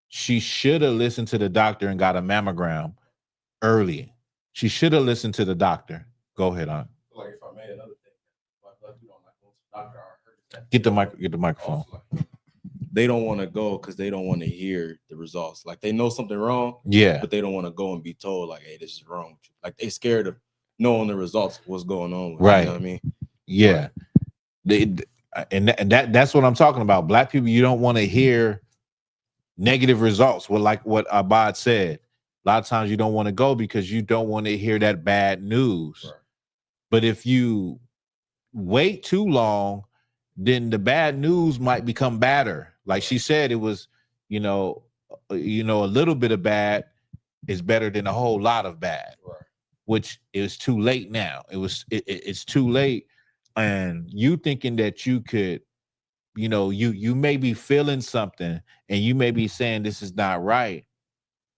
she should have listened to the doctor and got a mammogram early. She should have listened to the doctor. Go ahead, on. Like if I made another thing, Get the microphone. They don't want to go because they don't want to hear the results. Like they know something wrong, yeah, but they don't want to go and be told like, "Hey, this is wrong." Like they scared of knowing the results, what's going on. Right. You know what I mean? Yeah. That's what I'm talking about. Black people, you don't want to hear negative results. Well, like what Abad said, a lot of times you don't want to go because you don't want to hear that bad news. Right. But if you wait too long, then the bad news might become badder. Like she said, it was, a little bit of bad is better than a whole lot of bad. Right. Which is too late now. It's too late. And you thinking that you could, you may be feeling something and you may be saying this is not right.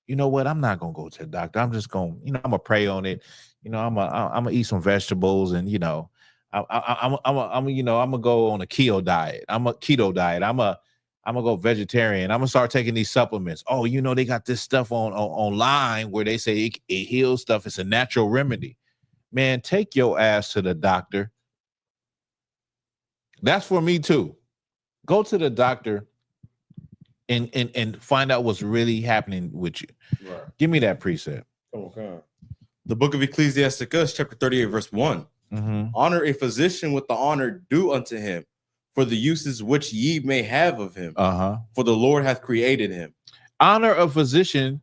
You know what? I'm not gonna go to the doctor. I'm just gonna, I'm gonna pray on it. I'm gonna eat some vegetables, and I'm gonna go on a keto diet. I'm gonna go vegetarian. I'm gonna start taking these supplements. Oh, they got this stuff online where they say it heals stuff. It's a natural remedy. Man, take your ass to the doctor. That's for me too. Go to the doctor and find out what's really happening with you. Right. Give me that precept. Okay. The book of Ecclesiasticus, chapter 38, verse 1. Mm-hmm. Honor a physician with the honor due unto him, for the uses which ye may have of him. For the Lord hath created him. Honor a physician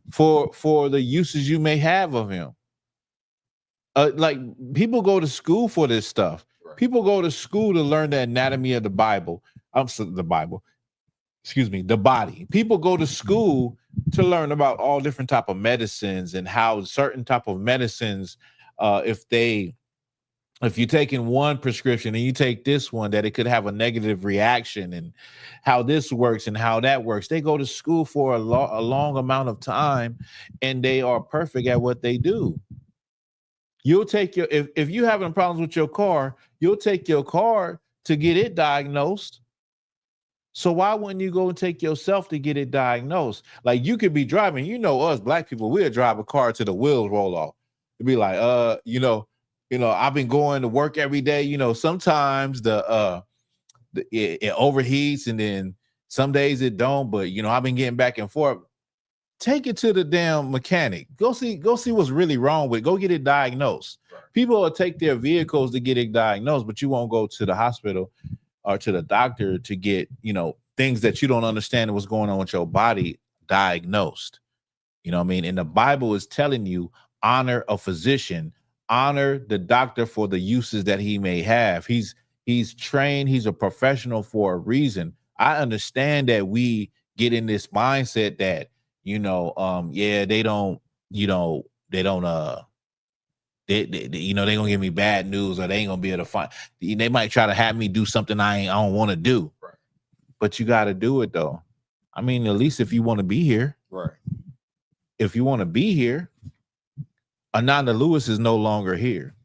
for the uses you may have of him. Like people go to school for this stuff. Right. People go to school to learn the anatomy of the Bible. The body. People go to school to learn about all different type of medicines and how certain type of medicines, if you're taking one prescription and you take this one, that it could have a negative reaction, and how this works and how that works. They go to school for a long amount of time, and they are perfect at what they do. You'll take if you're having problems with your car, you'll take your car to get it diagnosed. So why wouldn't you go and take yourself to get it diagnosed? Like you could be driving, us Black people, we'll drive a car to the wheels roll off. It'd be like, I've been going to work every day. Sometimes it overheats, and then some days it don't. But I've been getting back and forth. Take it to the damn mechanic. Go see what's really wrong with it. Go get it diagnosed. Right. People will take their vehicles to get it diagnosed, but you won't go to the hospital or to the doctor to get things that you don't understand what's going on with your body diagnosed. You know what I mean? And the Bible is telling you, honor a physician. Honor the doctor for the uses that he may have. He's trained. He's a professional for a reason. I understand that we get in this mindset that, they don't they're gonna give me bad news, or they ain't gonna be able to find. They might try to have me do something I don't want to do. Right. But you got to do it though. I mean, at least if you want to be here. Right. If you want to be here. Ananda Lewis is no longer here.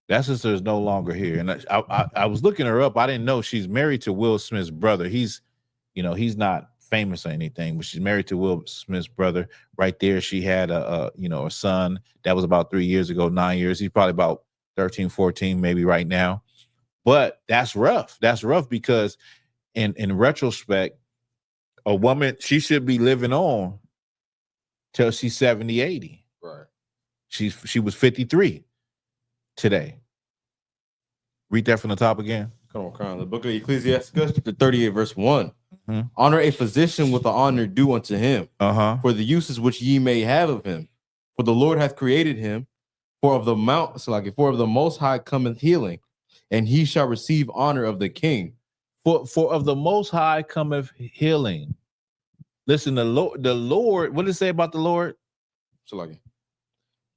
That sister is no longer here. And I was looking her up. I didn't know she's married to Will Smith's brother. He's not famous or anything, but she's married to Will Smith's brother. Right there, she had a son that was about 3 years ago, 9 years. He's probably about 13, 14, maybe right now. But that's rough. That's rough because in retrospect, a woman, she should be living on till she's 70, 80. Right. She was 53 today. Read that from the top again. Come on, Crown. The book of Ecclesiastes, chapter 38, verse 1. Mm-hmm. Honor a physician with the honor due unto him, for the uses which ye may have of him. For the Lord hath created him, for of the Most High cometh healing, and he shall receive honor of the king. For of the Most High cometh healing. Listen, the Lord, what did it say about the Lord?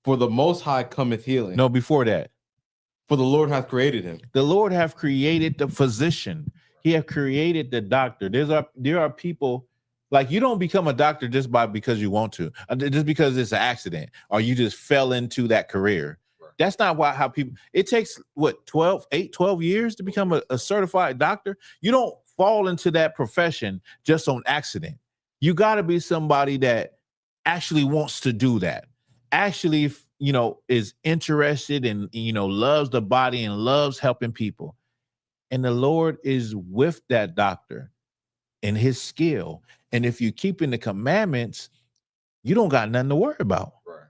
For the Most High cometh healing. No, before that. For the Lord hath created him. The Lord hath created the physician. He hath created the doctor. There are people, like, you don't become a doctor just because you want to, just because it's an accident or you just fell into that career. Right. That's not how people, it takes what, 12 years to become a certified doctor. You don't fall into that profession just on accident. You got to be somebody that actually wants to do that. Actually, is interested and, loves the body and loves helping people. And the Lord is with that doctor and his skill. And if you keep in the commandments, you don't got nothing to worry about. Right.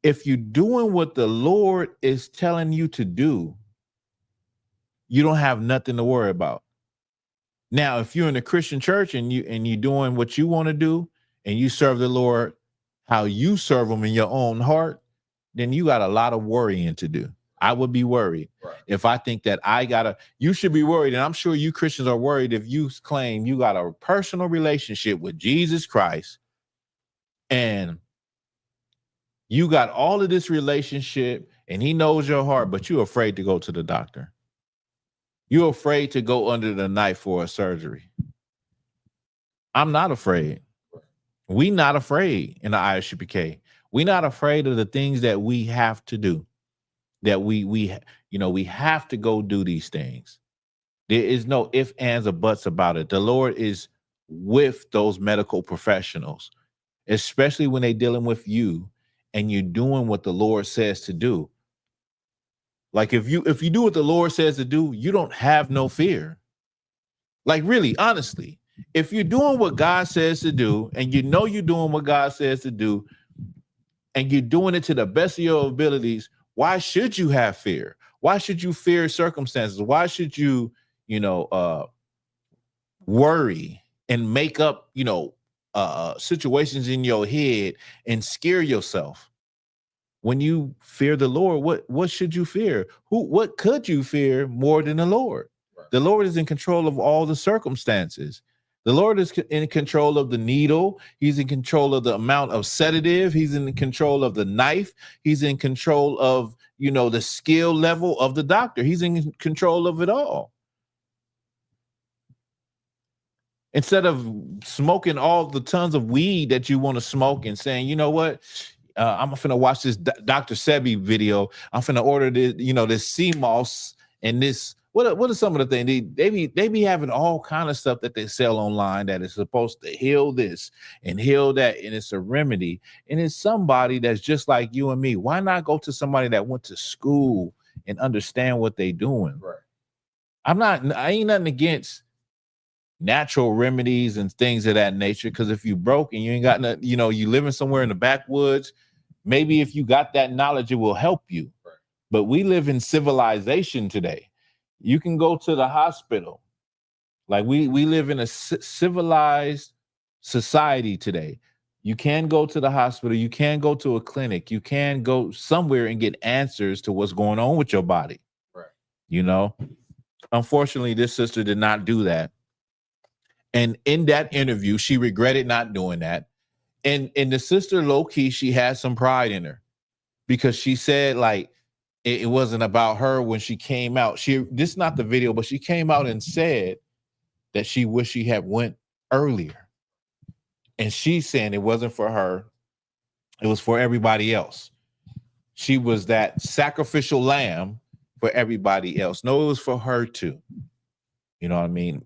If you're doing what the Lord is telling you to do, you don't have nothing to worry about. Now, if you're in a Christian church and you're doing what you want to do and you serve the Lord how you serve him in your own heart, then you got a lot of worrying to do. I would be worried if I think that you should be worried. And I'm sure you Christians are worried if you claim you got a personal relationship with Jesus Christ and you got all of this relationship and he knows your heart, but you're afraid to go to the doctor. You're afraid to go under the knife for a surgery. I'm not afraid. We not afraid in the ISUPK. We're not afraid of the things that we have to do, that we have to go do these things. There is no ifs, ands, or buts about it. The Lord is with those medical professionals, especially when they're dealing with you and you're doing what the Lord says to do. Like if you do what the Lord says to do, you don't have no fear. Like really, honestly, if you're doing what God says to do and you're doing what God says to do and you're doing it to the best of your abilities, why should you have fear? Why should you fear circumstances? Why should you, worry and make up, situations in your head and scare yourself? When you fear the Lord, what should you fear? What could you fear more than the Lord? Right. The Lord is in control of all the circumstances. The Lord is in control of the needle. He's in control of the amount of sedative. He's in control of the knife. He's in control of, the skill level of the doctor. He's in control of it all. Instead of smoking all the tons of weed that you want to smoke and saying, you know what, I'm finna watch this Dr. Sebi video. I'm finna order this, this sea moss and this. What are some of the things they be having all kind of stuff that they sell online that is supposed to heal this and heal that, and it's a remedy, and it's somebody that's just like you and me. Why not go to somebody that went to school and understand what they're doing? Right. I ain't nothing against natural remedies and things of that nature, because if you broke and you ain't got nothing, you living somewhere in the backwoods, maybe if you got that knowledge, it will help you. Right. But we live in civilization today. You can go to the hospital. Like we live in a civilized society today. You can go to the hospital. You can go to a clinic. You can go somewhere and get answers to what's going on with your body. Right. Unfortunately, this sister did not do that. And in that interview, she regretted not doing that. And the sister, low-key, she had some pride in her, because she said, like, it wasn't about her when she came out. This is not the video, but she came out and said that she wished she had went earlier. And she's saying it wasn't for her. It was for everybody else. She was that sacrificial lamb for everybody else. No, it was for her too. You know what I mean?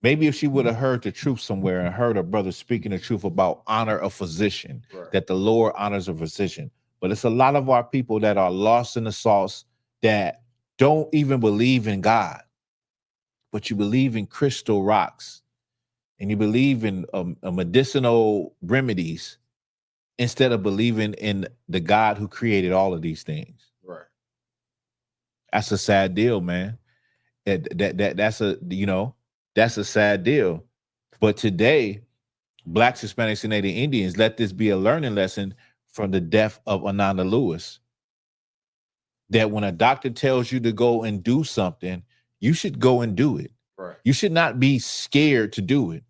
Maybe if she would have heard the truth somewhere and heard her brother speaking the truth about honor a physician, right, that the Lord honors a physician. But it's a lot of our people that are lost in the sauce that don't even believe in God, but you believe in crystal rocks and you believe in medicinal remedies instead of believing in the God who created all of these things. Right. That's a sad deal, man. That's a sad deal. But today, Blacks, Hispanics, and Native Indians, let this be a learning lesson from the death of Ananda Lewis. That when a doctor tells you to go and do something, you should go and do it. Right. You should not be scared to do it.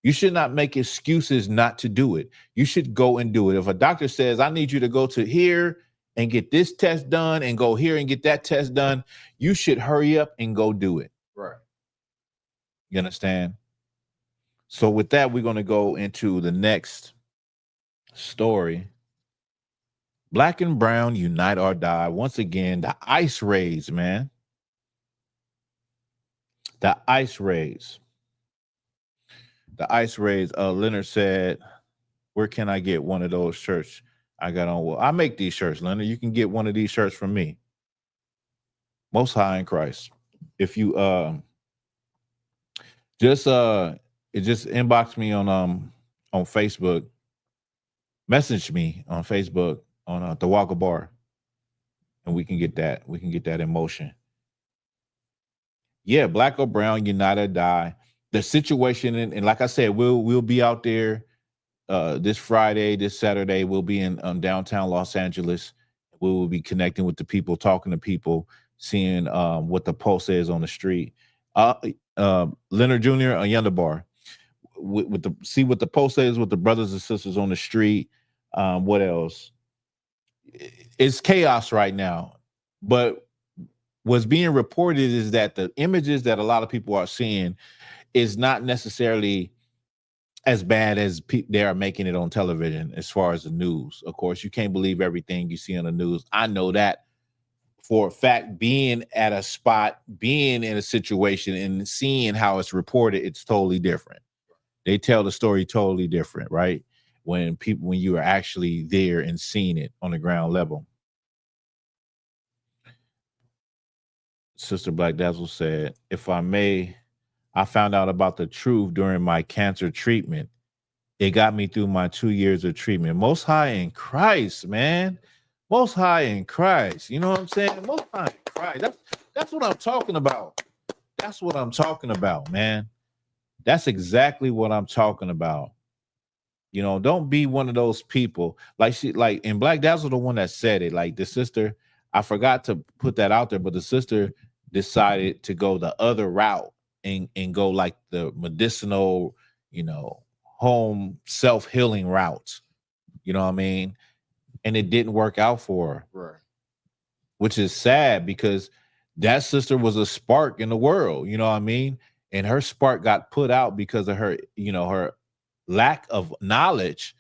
You should not make excuses not to do it. You should go and do it. If a doctor says, I need you to go to here and get this test done and go here and get that test done, you should hurry up and go do it. Right. You understand? So with that, we're going to go into the next story. Black and brown unite or die. Once again, the ice raids, man. The ice raids. The ice raids. Leonard said, where can I get one of those shirts I got on? Well, I make these shirts, Leonard. You can get one of these shirts from me. Most High in Christ. If you just inbox me on Facebook, message me on Facebook on Thawah Gabar, and we can get that. We can get that in motion. Yeah, black or brown, unite or die. The situation, and like I said, we'll be out there this Friday, this Saturday. We'll be in downtown Los Angeles. We will be connecting with the people, talking to people, seeing what the pulse is on the street. Leonard Jr. Ananda Bar. See what the post is with the brothers and sisters on the street. What else? It's chaos right now, but what's being reported is that the images that a lot of people are seeing is not necessarily as bad as they are making it on television as far as the news. Of course, you can't believe everything you see on the news. I know that for a fact, being at a spot, being in a situation and seeing how it's reported, it's totally different. They tell the story totally different, right? When you are actually there and seeing it on the ground level. Sister Black Dazzle said, if I may, I found out about the truth during my cancer treatment. It got me through my 2 years of treatment. Most High in Christ, man. Most High in Christ. You know what I'm saying? Most High in Christ. That's what I'm talking about. That's what I'm talking about, man. That's exactly what I'm talking about. You know, don't be one of those people and Black Dazzle the one that said it. Like the sister, I forgot to put that out there, but the sister decided to go the other route and go like the medicinal, home self-healing route. You know what I mean? And it didn't work out for her. Right. Which is sad because that sister was a spark in the world, you know what I mean? And her spark got put out because of her, her lack of knowledge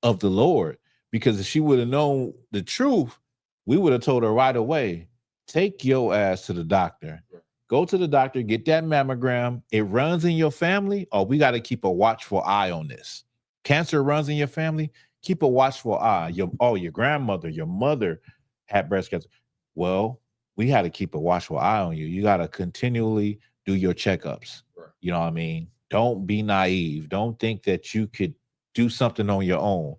of the Lord. Because if she would have known the truth, we would have told her right away, take your ass to the doctor. Go to the doctor, get that mammogram. It runs in your family. Oh, we got to keep a watchful eye on this. Cancer runs in your family. Keep a watchful eye. Your grandmother, your mother had breast cancer. Well, we had to keep a watchful eye on you. You got to continually do your checkups. Right. You know what I mean? Don't be naive. Don't think that you could do something on your own.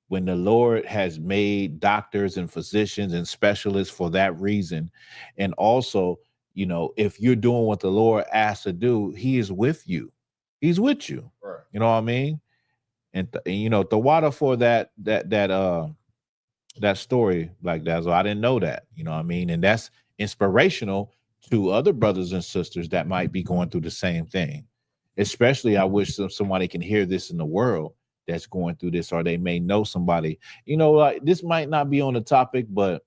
When the Lord has made doctors and physicians and specialists for that reason. And also, if you're doing what the Lord asks to do, he is with you. He's with you. Right. You know what I mean? And the water for that story, Black Dazzle, I didn't know that. You know what I mean? And that's inspirational to other brothers and sisters that might be going through the same thing. Especially, I wish somebody can hear this in the world that's going through this, or they may know somebody. Like this might not be on the topic, but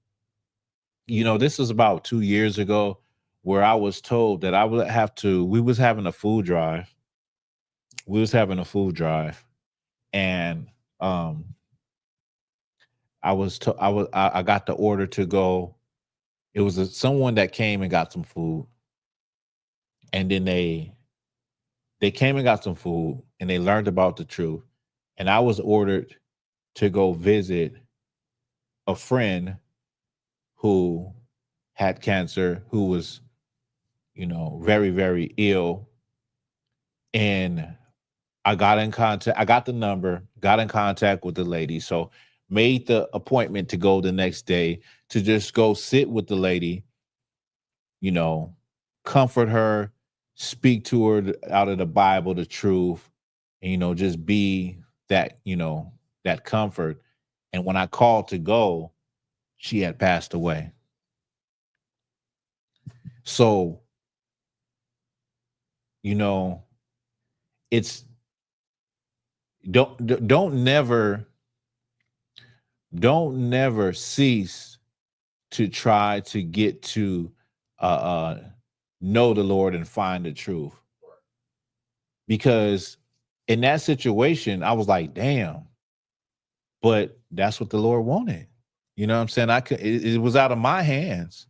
this was about 2 years ago where I was told that I would have to. We was having a food drive. And I got the order to go. It was someone that came and got some food, and then they came and got some food, and they learned about the truth. And I was ordered to go visit a friend who had cancer, who was, you know, very, very ill. And I got in contact, I got the number, got in contact with the lady. So made the appointment to go the next day to just go sit with the lady, you know, comfort her, speak to her out of the Bible, the truth, and, you know, just be that, you know, that comfort. And when I called to go, she had passed away. So, you know, it's don't never cease to try to get to know the Lord and find the truth. Because in that situation, I was like, damn, but that's what the Lord wanted. You know what I'm saying? It was out of my hands.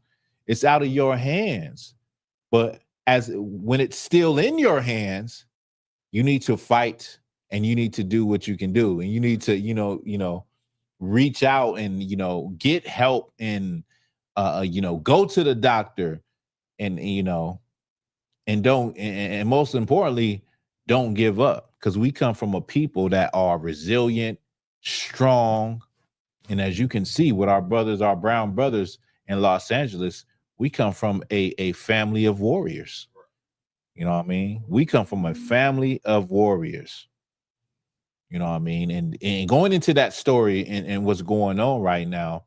It's out of your hands. But when it's still in your hands, you need to fight and you need to do what you can do. And you need to, you know, reach out and, you know, get help and, you know, go to the doctor and, you know, and and most importantly, don't give up, because we come from a people that are resilient, strong. And as you can see with our brown brothers in Los Angeles, we come from a family of warriors. You know what I mean? We come from a family of warriors. You know what I mean? And going into that story and what's going on right now,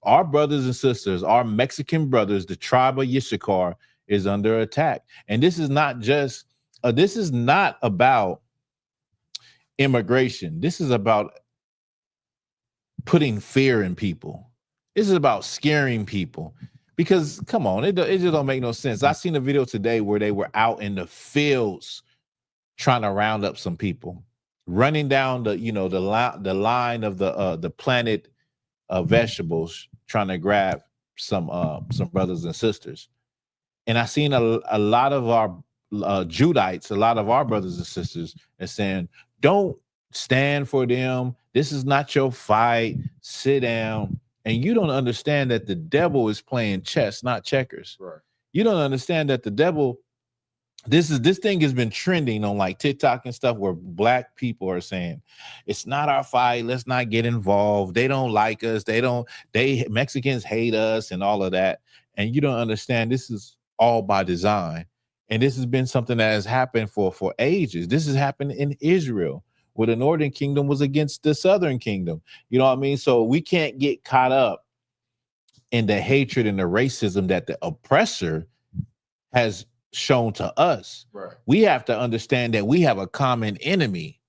our brothers and sisters, our Mexican brothers, the tribe of Issachar, is under attack. And this is not just, this is not about immigration. This is about putting fear in people. This is about scaring people. Because come on, it just don't make no sense. I seen a video today where they were out in the fields trying to round up some people, running down the, you know, the line of the planted vegetables, trying to grab some brothers and sisters. And I seen a lot of our Judites, a lot of our brothers and sisters, are saying, don't stand for them. This is not your fight. Sit down. And you don't understand that the devil is playing chess, not checkers. Right. You don't understand that the devil, this thing has been trending on like TikTok and stuff, where black people are saying, it's not our fight. Let's not get involved. They don't like us. Mexicans hate us and all of that. And you don't understand, this is all by design. And this has been something that has happened for ages. This has happened in Israel, where the northern kingdom was against the southern kingdom. You know what I mean? So we can't get caught up in the hatred and the racism that the oppressor has shown to us. Right. We have to understand that we have a common enemy.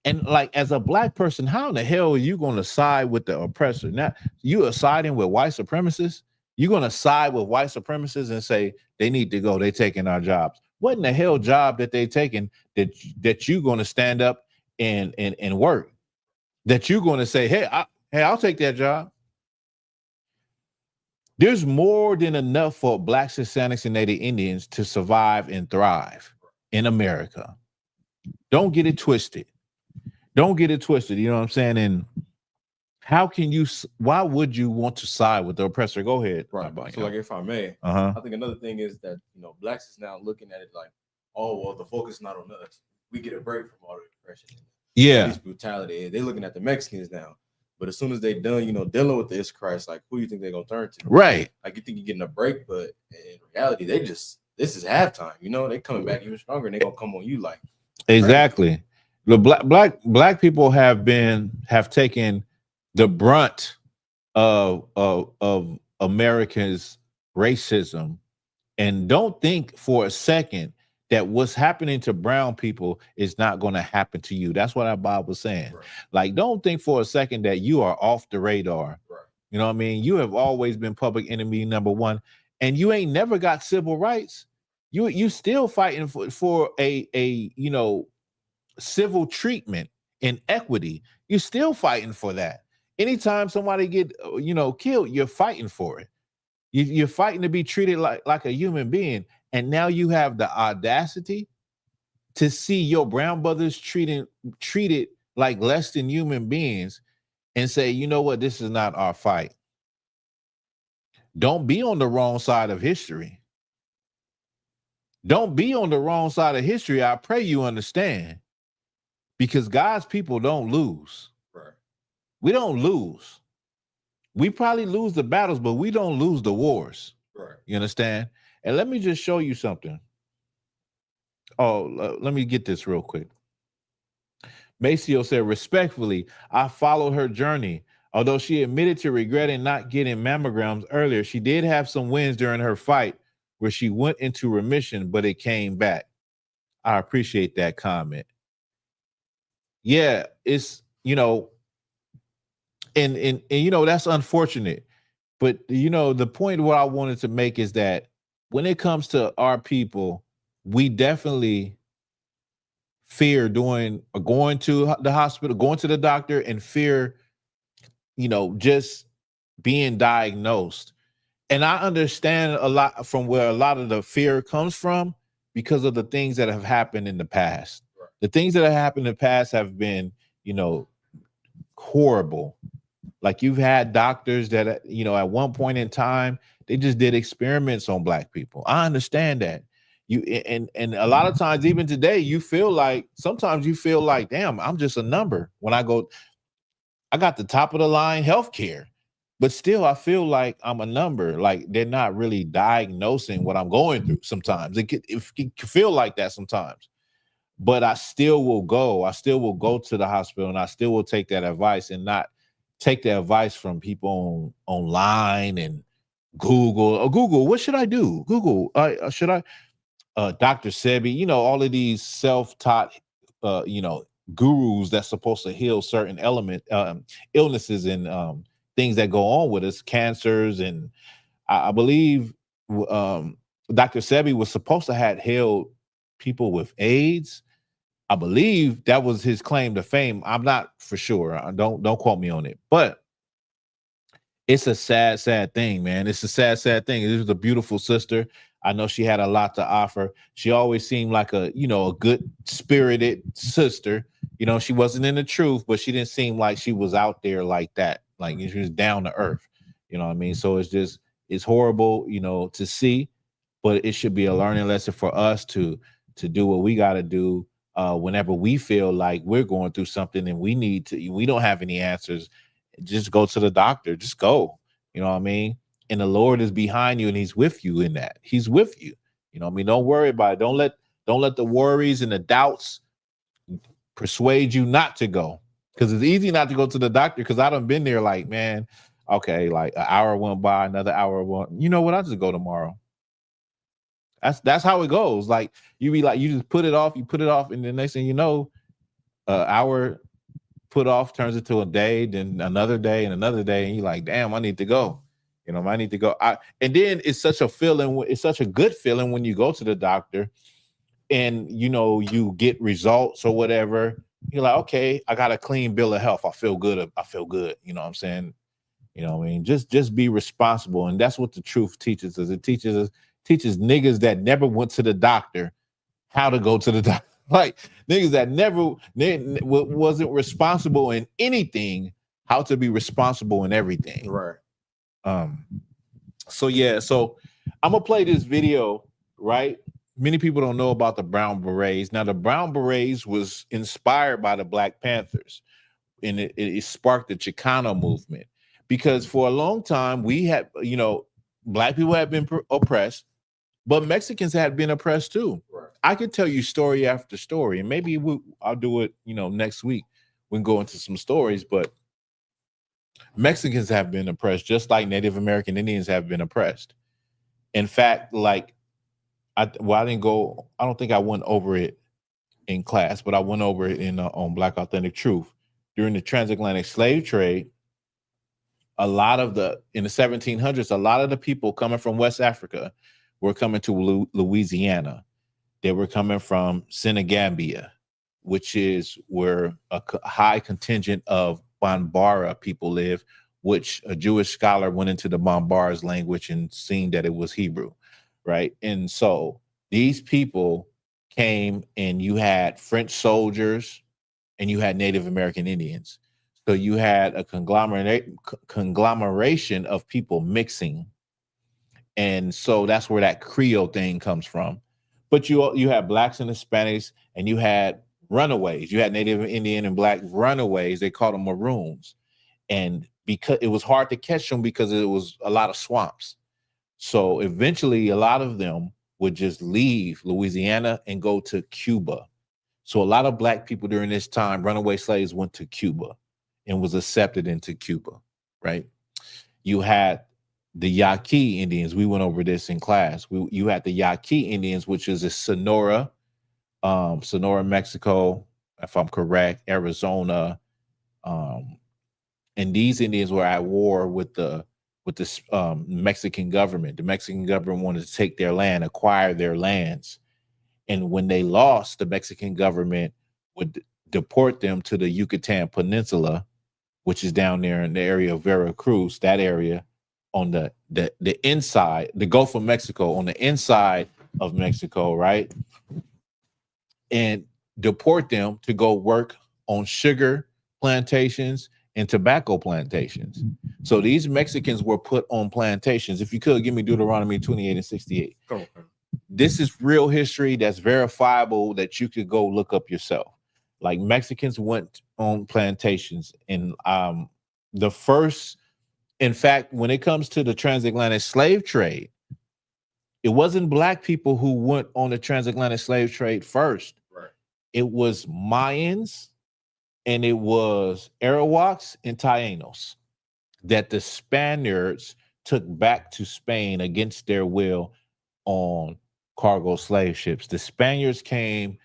And like, as a black person, how in the hell are you going to side with the oppressor? Now, you are siding with white supremacists. You're going to side with white supremacists and say they need to go. They're taking our jobs. What in the hell job that they taking that you're going to stand up and work? That you're going to say, hey, I'll take that job. There's more than enough for Blacks, Hispanics, and Native Indians to survive and thrive in America. Don't get it twisted. Don't get it twisted. You know what I'm saying? And why would you want to side with the oppressor? Go ahead. Right. So like, if I may, I think another thing is that, you know, blacks is now looking at it like, oh, well, the focus is not on us. We get a break from all the oppression. Yeah. This brutality. They're looking at the Mexicans now. But as soon as they done, you know, dealing with this Christ, like, who do you think they're gonna turn to? Right. Like, you think you're getting a break, but in reality, this is halftime. You know, they coming back even stronger, and they gonna come on you like. Exactly. Right? The black people have taken the brunt of America's racism, and don't think for a second that what's happening to brown people is not going to happen to you. That's what our Bible's saying. Right. Like, don't think for a second that you are off the radar. Right. You know what I mean? You have always been public enemy number one, and you ain't never got civil rights. You still fighting for a you know, civil treatment and equity. You're still fighting for that. Anytime somebody get, you know, killed, you're fighting for it. You're fighting to be treated like a human being. And now you have the audacity to see your brown brothers treated like less than human beings and say, you know what, this is not our fight. Don't be on the wrong side of history. Don't be on the wrong side of history. I pray you understand. Because God's people don't lose. Right. We don't lose. We probably lose the battles, but we don't lose the wars. Right. You understand? And let me just show you something. Oh, let me get this real quick. Maceo said, respectfully, I followed her journey. Although she admitted to regretting not getting mammograms earlier, she did have some wins during her fight where she went into remission, but it came back. I appreciate that comment. Yeah, it's, you know, and you know, that's unfortunate. But, you know, the point what I wanted to make is that when it comes to our people, we definitely fear going to the hospital, going to the doctor, and fear, you know, just being diagnosed. And I understand a lot from where a lot of the fear comes from because of the things that have happened in the past. Right. The things that have happened in the past have been, you know, horrible. Like you've had doctors that, you know, at one point in time, they just did experiments on Black people. I understand that. And a lot of times, even today, sometimes you feel like, damn, I'm just a number. When I got the top of the line healthcare, but still I feel like I'm a number. Like they're not really diagnosing what I'm going through sometimes. It can feel like that sometimes. But I still will go. I still will go to the hospital, and I still will take that advice and not take the advice from people online and Google. Google, what should I do? Google, should I? Dr. Sebi, you know, all of these self-taught, you know, gurus that's supposed to heal certain illnesses and things that go on with us, cancers. And I believe Dr. Sebi was supposed to have healed people with AIDS. I believe that was his claim to fame. I'm not for sure. Don't quote me on it, but it's a sad, sad thing, man. It's a sad, sad thing. This was a beautiful sister. I know she had a lot to offer. She always seemed like a good spirited sister. You know, she wasn't in the truth, but she didn't seem like she was out there like that. Like she was down to earth. You know what I mean? So it's horrible, you know, to see, but it should be a learning lesson for us to do what we got to do whenever we feel like we're going through something and we don't have any answers. Just go to the doctor. Just go. You know what I mean? And the Lord is behind you and he's with you in that. He's with you. You know what I mean? Don't worry about it. Don't let the worries and the doubts persuade you not to go. Because it's easy not to go to the doctor, because I done been there like, man, okay, like an hour went by, another hour went. You know what? I'll just go tomorrow. That's how it goes. Like you just put it off, and the next thing you know, an hour put off turns into a day, then another day and another day, and you're like, damn, I need to go. You know, I need to go. And then it's such a feeling. It's such a good feeling when you go to the doctor, and you know you get results or whatever. You're like, okay, I got a clean bill of health. I feel good. You know what I'm saying? You know what I mean? Just be responsible, and that's what the truth teaches us. It teaches niggas that never went to the doctor how to go to the doctor. Like niggas that wasn't responsible in anything, how to be responsible in everything. Right. So I'm gonna play this video, right? Many people don't know about the Brown Berets. Now, the Brown Berets was inspired by the Black Panthers, and it sparked the Chicano movement, because for a long time we had, you know, Black people had been oppressed, but Mexicans had been oppressed too. Right. I could tell you story after story, and maybe I'll do it, you know, next week. We can go into some stories, but Mexicans have been oppressed just like Native American Indians have been oppressed. In fact, like I don't think I went over it in class, but I went over it in on Black Authentic Truth. During the transatlantic slave trade, in the 1700s, a lot of the people coming from West Africa were coming to Louisiana. They were coming from Senegambia, which is where a high contingent of Bambara people live, which a Jewish scholar went into the Bambara's language and seen that it was Hebrew, right? And so these people came, and you had French soldiers and you had Native American Indians. So you had a conglomeration of people mixing And so that's where that Creole thing comes from. But you had blacks and Hispanics, and you had runaways. You had Native Indian and black runaways. They called them maroons. And because it was hard to catch them because it was a lot of swamps. So eventually a lot of them would just leave Louisiana and go to Cuba. So a lot of black people during this time, runaway slaves, went to Cuba and was accepted into Cuba, right? You had the Yaqui Indians. We went over this in class. You had the Yaqui Indians, which is a Sonora, Mexico, if I'm correct, Arizona. And these Indians were at war with the Mexican government. The Mexican government wanted to take their land, acquire their lands. And when they lost, the Mexican government would deport them to the Yucatan Peninsula, which is down there in the area of Veracruz, that area on the inside, the Gulf of Mexico, on the inside of Mexico, right? And deport them to go work on sugar plantations and tobacco plantations. So these Mexicans were put on plantations. If you could, give me Deuteronomy 28 and 68. Come on. This is real history that's verifiable that you could go look up yourself. Like Mexicans went on plantations, and the first, in fact, when it comes to the transatlantic slave trade, it wasn't black people who went on the transatlantic slave trade first. Right. It was Mayans and it was Arawaks and Taínos that the Spaniards took back to Spain against their will on cargo slave ships. The Spaniards came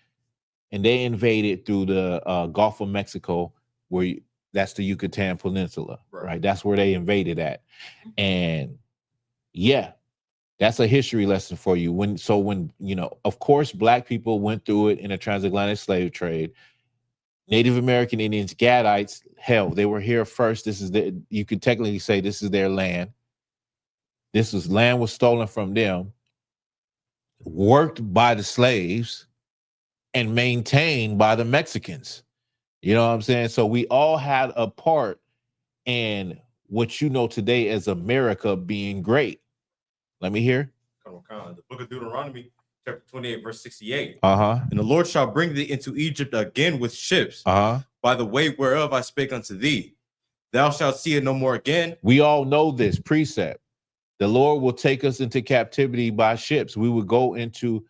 and they invaded through the Gulf of Mexico, where that's the Yucatan Peninsula, right? That's where they invaded at. And yeah, that's a history lesson for you. When, you know, of course, black people went through it in a transatlantic slave trade. Native American Indians, Gadites, hell, they were here first. You could technically say this is their land. Land was stolen from them, worked by the slaves, and maintained by the Mexicans. You know what I'm saying? So we all had a part in what you know today as America being great. Let me hear. Come on. The book of Deuteronomy, chapter 28, verse 68. Uh-huh. And the Lord shall bring thee into Egypt again with ships, by the way whereof I spake unto thee. Thou shalt see it no more again. We all know this precept. The Lord will take us into captivity by ships. We would go into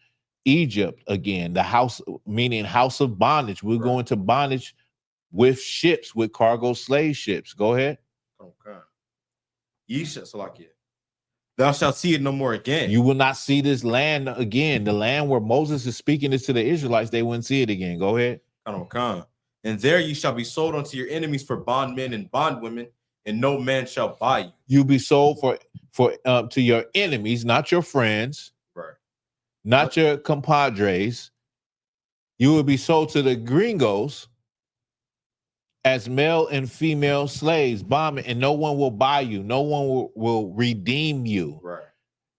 Egypt again, the house, meaning house of bondage. We'll go into bondage with ships, with cargo slave ships. Go ahead. Okay. Ye shall, Salakia. Thou shalt see it no more again. You will not see this land again. The land where Moses is speaking this to the Israelites, they wouldn't see it again. Go ahead. And there you shall be sold unto your enemies for bondmen and bondwomen, and no man shall buy you. You'll be sold for to your enemies, not your friends, not your compadres. You will be sold to the gringos as male and female slaves, bondmen, and no one will buy you. No one will redeem you.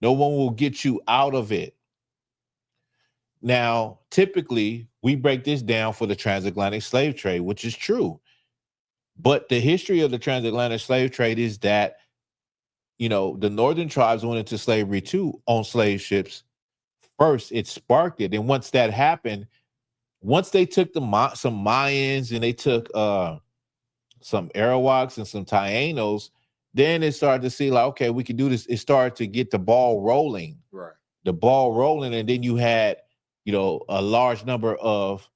No one will get you out of it. Now, typically, we break this down for the transatlantic slave trade, which is true. But the history of the transatlantic slave trade is that, you know, the northern tribes went into slavery too on slave ships. First, it sparked it. And once that happened, once they took some Mayans and they took some Arawaks and some Taínos, then it started to see like, okay, we can do this. It started to get the ball rolling. The ball rolling. And then you had, you know, a large number of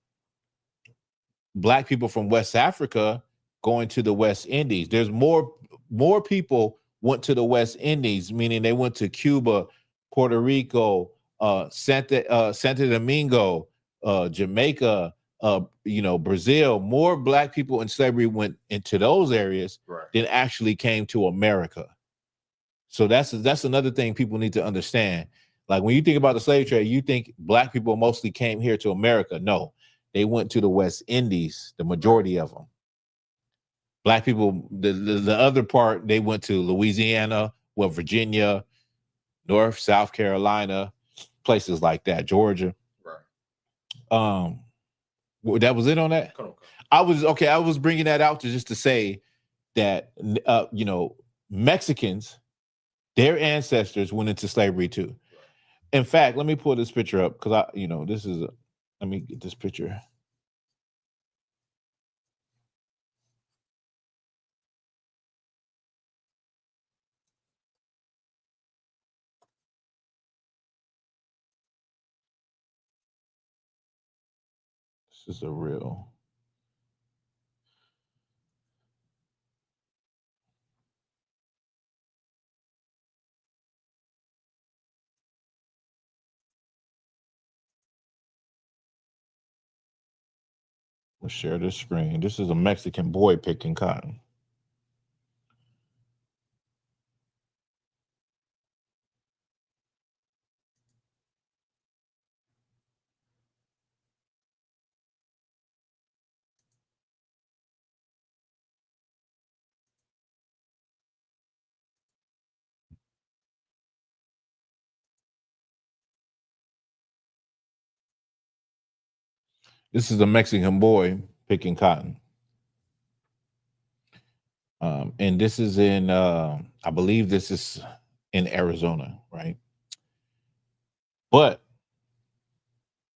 black people from West Africa going to the West Indies. There's more people went to the West Indies, meaning they went to Cuba, Puerto Rico, Santo Domingo, Jamaica, you know, Brazil. More black people in slavery went into those areas than actually came to America. So that's another thing people need to understand. Like when you think about the slave trade, you think black people mostly came here to America. No, they went to the West Indies, the majority of them. Black people, the other part, they went to Louisiana, well, Virginia, North, South Carolina, places like that, Georgia. That was it on that? I was bringing that out just to say that, you know, Mexicans Their ancestors went into slavery too. In fact, let me pull this picture up because let me get this picture. This is a real. We'll share this screen. This is a Mexican boy picking cotton. This is a Mexican boy picking cotton. And this is in, I believe this is in Arizona, right? But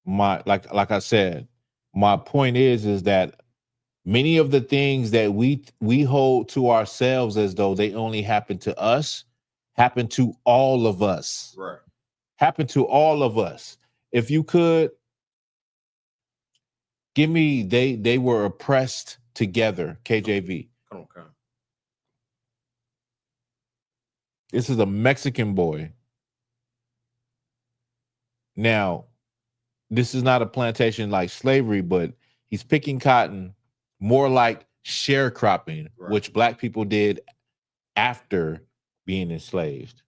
like I said, my point is that many of the things that we hold to ourselves as though they only happen to us, happen to all of us. Right. Happen to all of us. If you could give me, they were oppressed together, KJV. Okay. This is a Mexican boy. Now, this is not a plantation like slavery, but he's picking cotton more like sharecropping, right, which Black people did after being enslaved.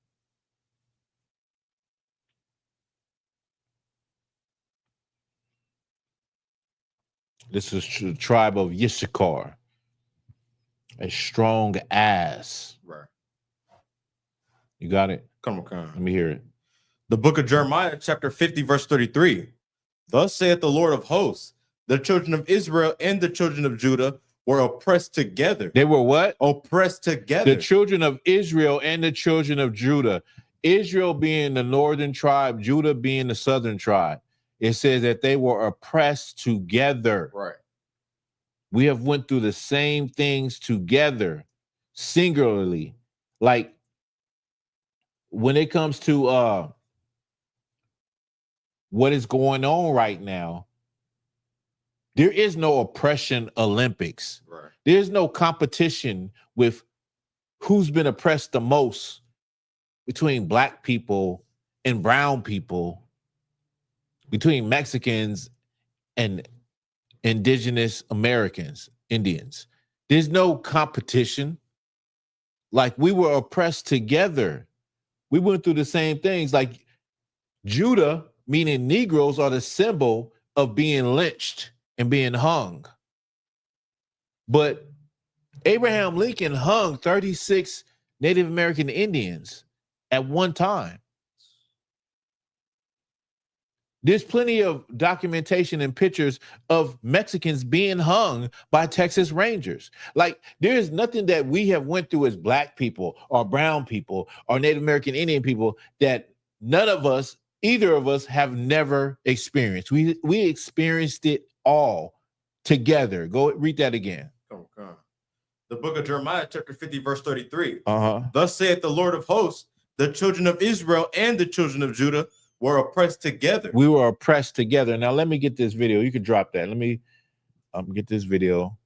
This is the tribe of Issachar, a strong ass. Right. You got it? Come on. Let me hear it. The book of Jeremiah, chapter 50, verse 33. Thus saith the Lord of hosts, the children of Israel and the children of Judah were oppressed together. They were what? Oppressed together. The children of Israel and the children of Judah. Israel being the northern tribe, Judah being the southern tribe. It says that they were oppressed together. Right. We have went through the same things together, singularly. Like when it comes to what is going on right now, there is no oppression Olympics. Right. There's no competition with who's been oppressed the most between Black people and brown people, between Mexicans and indigenous Americans, Indians. There's no competition. Like we were oppressed together. We went through the same things. Like Judah, meaning Negroes, are the symbol of being lynched and being hung. But Abraham Lincoln hung 36 Native American Indians at one time. There's plenty of documentation and pictures of Mexicans being hung by Texas Rangers. Like there is nothing that we have went through as Black people or brown people or Native American Indian people that none of us, either of us, have never experienced. We experienced it all together. Go read that again. Okay. The book of Jeremiah, chapter 50, verse 33. Uh-huh. Thus saith the Lord of hosts, the children of Israel and the children of Judah were oppressed together. We were oppressed together. Now let me get this video. You can drop that. Let me get this video.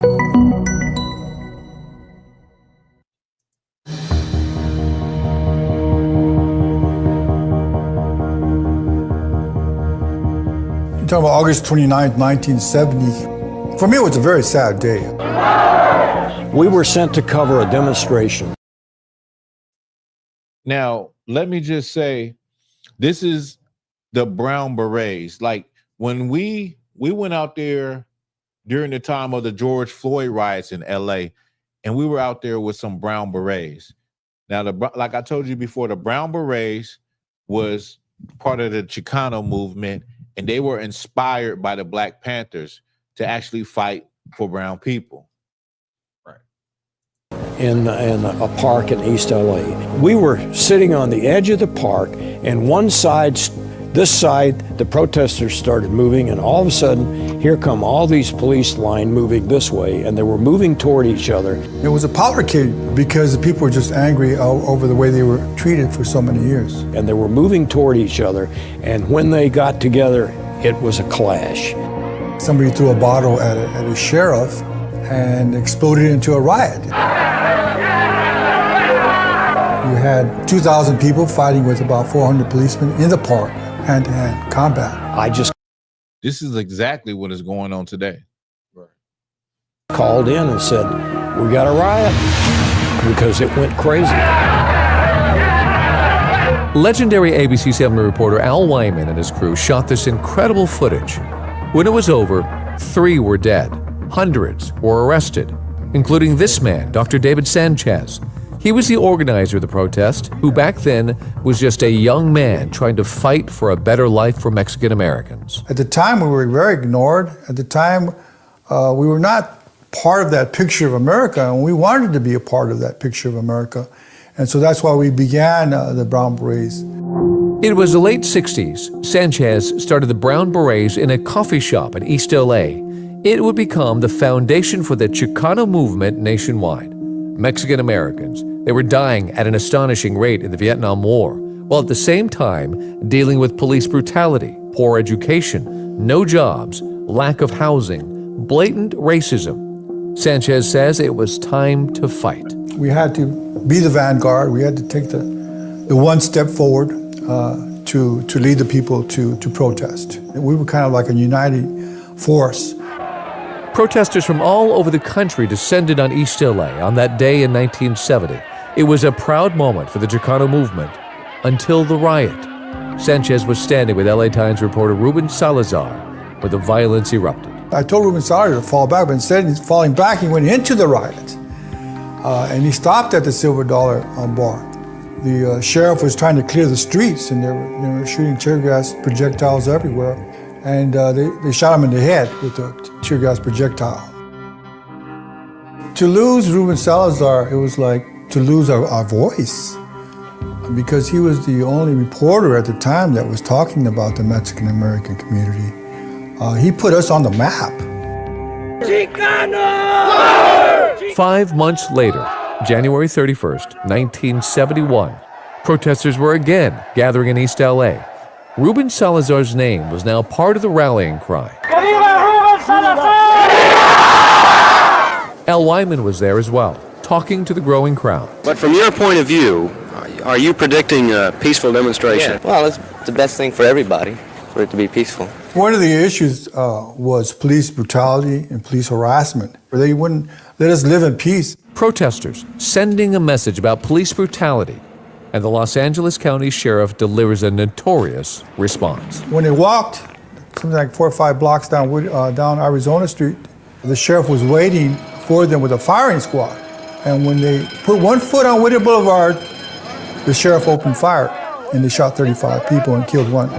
You're talking about August 29th, 1970. For me, it was a very sad day. We were sent to cover a demonstration. Now, let me just say, this is the Brown Berets. Like when we went out there during the time of the George Floyd riots in LA, and we were out there with some Brown Berets. Now, like I told you before, the Brown Berets was part of the Chicano movement, and they were inspired by the Black Panthers to actually fight for brown people. In a park in East LA. We were sitting on the edge of the park, and this side, the protesters started moving, and all of a sudden, here come all these police line moving this way, and they were moving toward each other. It was a powdercade because the people were just angry over the way they were treated for so many years. And they were moving toward each other, and when they got together, it was a clash. Somebody threw a bottle at a sheriff and exploded into a riot. You had 2,000 people fighting with about 400 policemen in the park, hand-to-hand combat. This is exactly what is going on today. Called in and said, we got a riot, because it went crazy. Legendary ABC 7 reporter Al Wyman and his crew shot this incredible footage. When it was over, 3 were dead. Hundreds were arrested, including this man, Dr. David Sanchez. He was the organizer of the protest, who back then was just a young man trying to fight for a better life for Mexican Americans. At the time, we were very ignored. At the time, we were not part of that picture of America, and we wanted to be a part of that picture of America. And so that's why we began the Brown Berets. It was the late 60s. Sanchez started the Brown Berets in a coffee shop in East LA. It would become the foundation for the Chicano movement nationwide. Mexican Americans, they were dying at an astonishing rate in the Vietnam War, while at the same time dealing with police brutality, poor education, no jobs, lack of housing, blatant racism. Sanchez says it was time to fight. We had to be the vanguard. We had to take the one step forward to lead the people to protest. We were kind of like a uniting force. Protesters from all over the country descended on East LA on that day in 1970. It was a proud moment for the Chicano movement until the riot. Sanchez was standing with LA Times reporter Ruben Salazar when the violence erupted. I told Ruben Salazar to fall back, but instead of falling back, he went into the riot. And he stopped at the Silver Dollar bar. The sheriff was trying to clear the streets, and they were shooting tear gas projectiles everywhere. And they shot him in the head with the tear gas projectile. To lose Ruben Salazar, it was like to lose our voice, because he was the only reporter at the time that was talking about the Mexican American community. He put us on the map. Chicano! 5 months later, January 31st, 1971, protesters were again gathering in East LA. Ruben Salazar's name was now part of the rallying cry. Al Wyman was there as well, talking to the growing crowd. But from your point of view, are you predicting a peaceful demonstration? Yeah. Well, it's the best thing for everybody, for it to be peaceful. One of the issues was police brutality and police harassment. They wouldn't let us live in peace. Protesters sending a message about police brutality, and the Los Angeles County Sheriff delivers a notorious response. When they walked, something like 4 or 5 blocks down Arizona Street, the sheriff was waiting for them with a firing squad. And when they put one foot on Whittier Boulevard, the sheriff opened fire, and they shot 35 people and killed 1.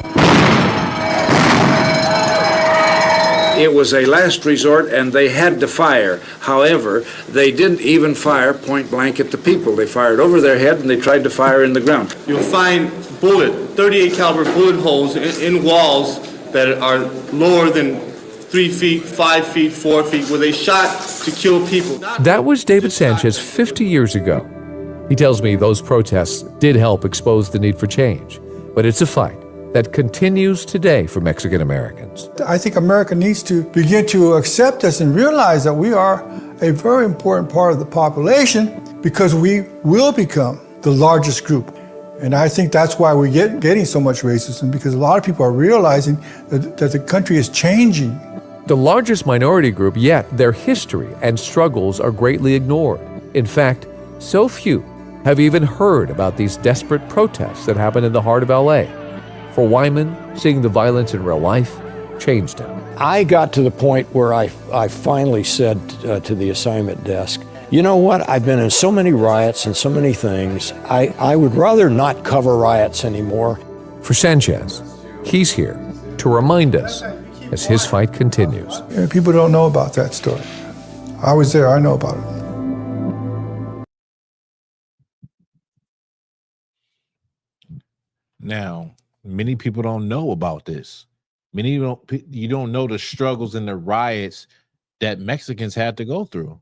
It was a last resort, and they had to fire. However, they didn't even fire point blank at the people. They fired over their head, and they tried to fire in the ground. You'll find 38 caliber bullet holes in walls that are lower than 3 feet, 5 feet, 4 feet, where they shot to kill people. That was David Sanchez 50 years ago. He tells me those protests did help expose the need for change, but it's a fight that continues today for Mexican Americans. I think America needs to begin to accept us and realize that we are a very important part of the population, because we will become the largest group. And I think that's why we're getting so much racism, because a lot of people are realizing that the country is changing. The largest minority group, yet their history and struggles are greatly ignored. In fact, so few have even heard about these desperate protests that happened in the heart of LA. For Wyman, seeing the violence in real life changed him. I got to the point where I finally said to the assignment desk, you know what, I've been in so many riots and so many things, I would rather not cover riots anymore. For Sanchez, he's here to remind us as his fight continues. People don't know about that story. I was there, I know about it. Now, many people don't know about this. You don't know the struggles and the riots that Mexicans had to go through.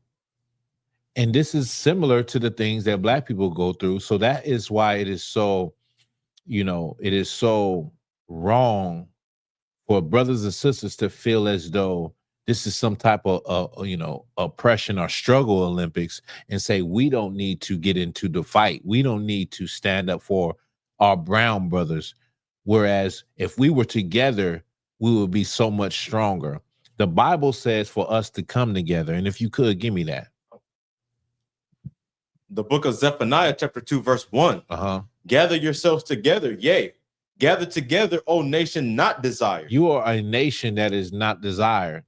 And this is similar to the things that Black people go through. So that is why it is so, it is so wrong for brothers and sisters to feel as though this is some type of, oppression or struggle Olympics, and say, we don't need to get into the fight. We don't need to stand up for our brown brothers. Whereas if we were together, we would be so much stronger. The Bible says for us to come together. And if you could give me that. The book of Zephaniah, chapter 2, verse 1. Gather yourselves together, yea, gather together, O nation not desired. You are a nation that is not desired.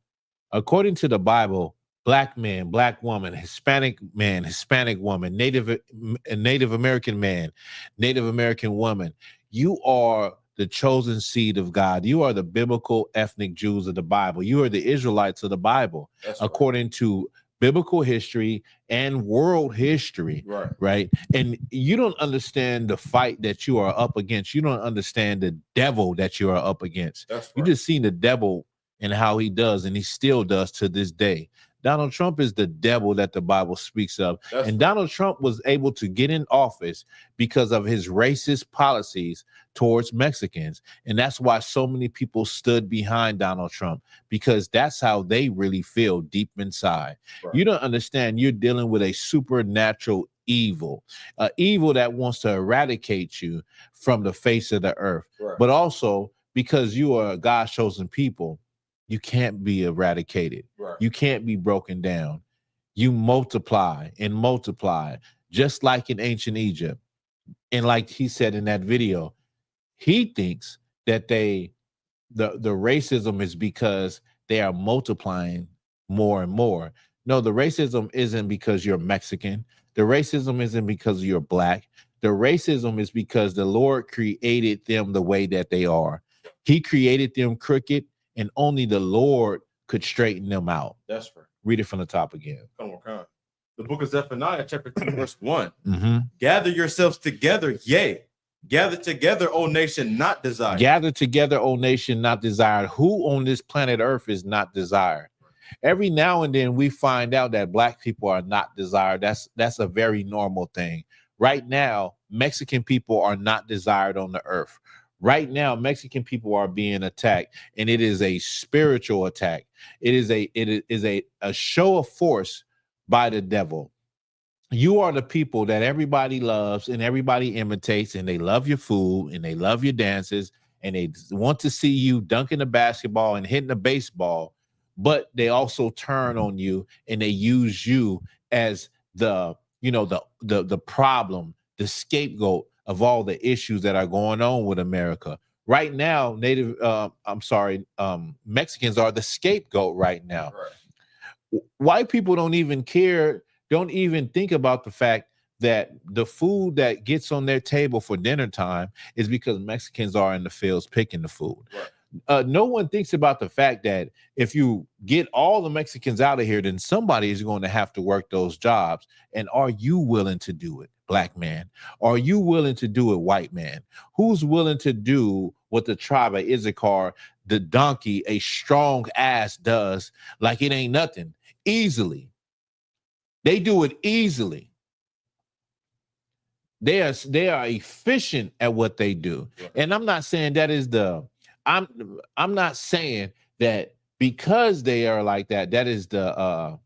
According to the Bible, Black man, Black woman, Hispanic man, Hispanic woman, Native American man, Native American woman, you are the chosen seed of God. You are the biblical ethnic Jews of the Bible. You are the Israelites of the Bible. That's according to biblical history and world history, right? And you don't understand the fight that you are up against. You don't understand the devil that you are up against. You just seen the devil and how he does, and he still does to this day. Donald Trump is the devil that the Bible speaks of. And Donald Trump was able to get in office because of his racist policies towards Mexicans. And that's why so many people stood behind Donald Trump, because that's how they really feel deep inside. You don't understand, you're dealing with a supernatural evil, evil that wants to eradicate you from the face of the earth. But also, because you are a God's chosen people, you can't be eradicated. You can't be broken down. You multiply and multiply, just like in ancient Egypt. And like he said in that video, he thinks that the racism is because they are multiplying more and more. No, the racism isn't because you're Mexican. The racism isn't because you're Black. The racism is because the Lord created them the way that they are. He created them crooked, and only the Lord could straighten them out. That's right. Read it from the top again. Come on. The book of Zephaniah, chapter 2, verse 1. Gather yourselves together, yea, gather together, O nation not desired. Gather together, O nation not desired. Who on this planet Earth is not desired? Every now and then we find out that Black people are not desired. That's a very normal thing. Right now, Mexican people are not desired on the earth. Right now, Mexican people are being attacked, and it is a spiritual attack. It is a show of force by the devil. You are the people that everybody loves and everybody imitates, and they love your food and they love your dances, and they want to see you dunking the basketball and hitting the baseball, but they also turn on you and they use you as the problem, the scapegoat of all the issues that are going on with America. Right now, Mexicans are the scapegoat right now. White people don't even care, don't even think about the fact that the food that gets on their table for dinner time is because Mexicans are in the fields picking the food. No one thinks about the fact that if you get all the Mexicans out of here, then somebody is going to have to work those jobs. And are you willing to do it, Black man? Are you willing to do it, white man? Who's willing to do what the tribe of Issachar, the donkey, a strong ass, does like it ain't nothing? Easily. They do it easily. They are efficient at what they do. And I'm not saying that is I'm not saying that because they are like that, that is the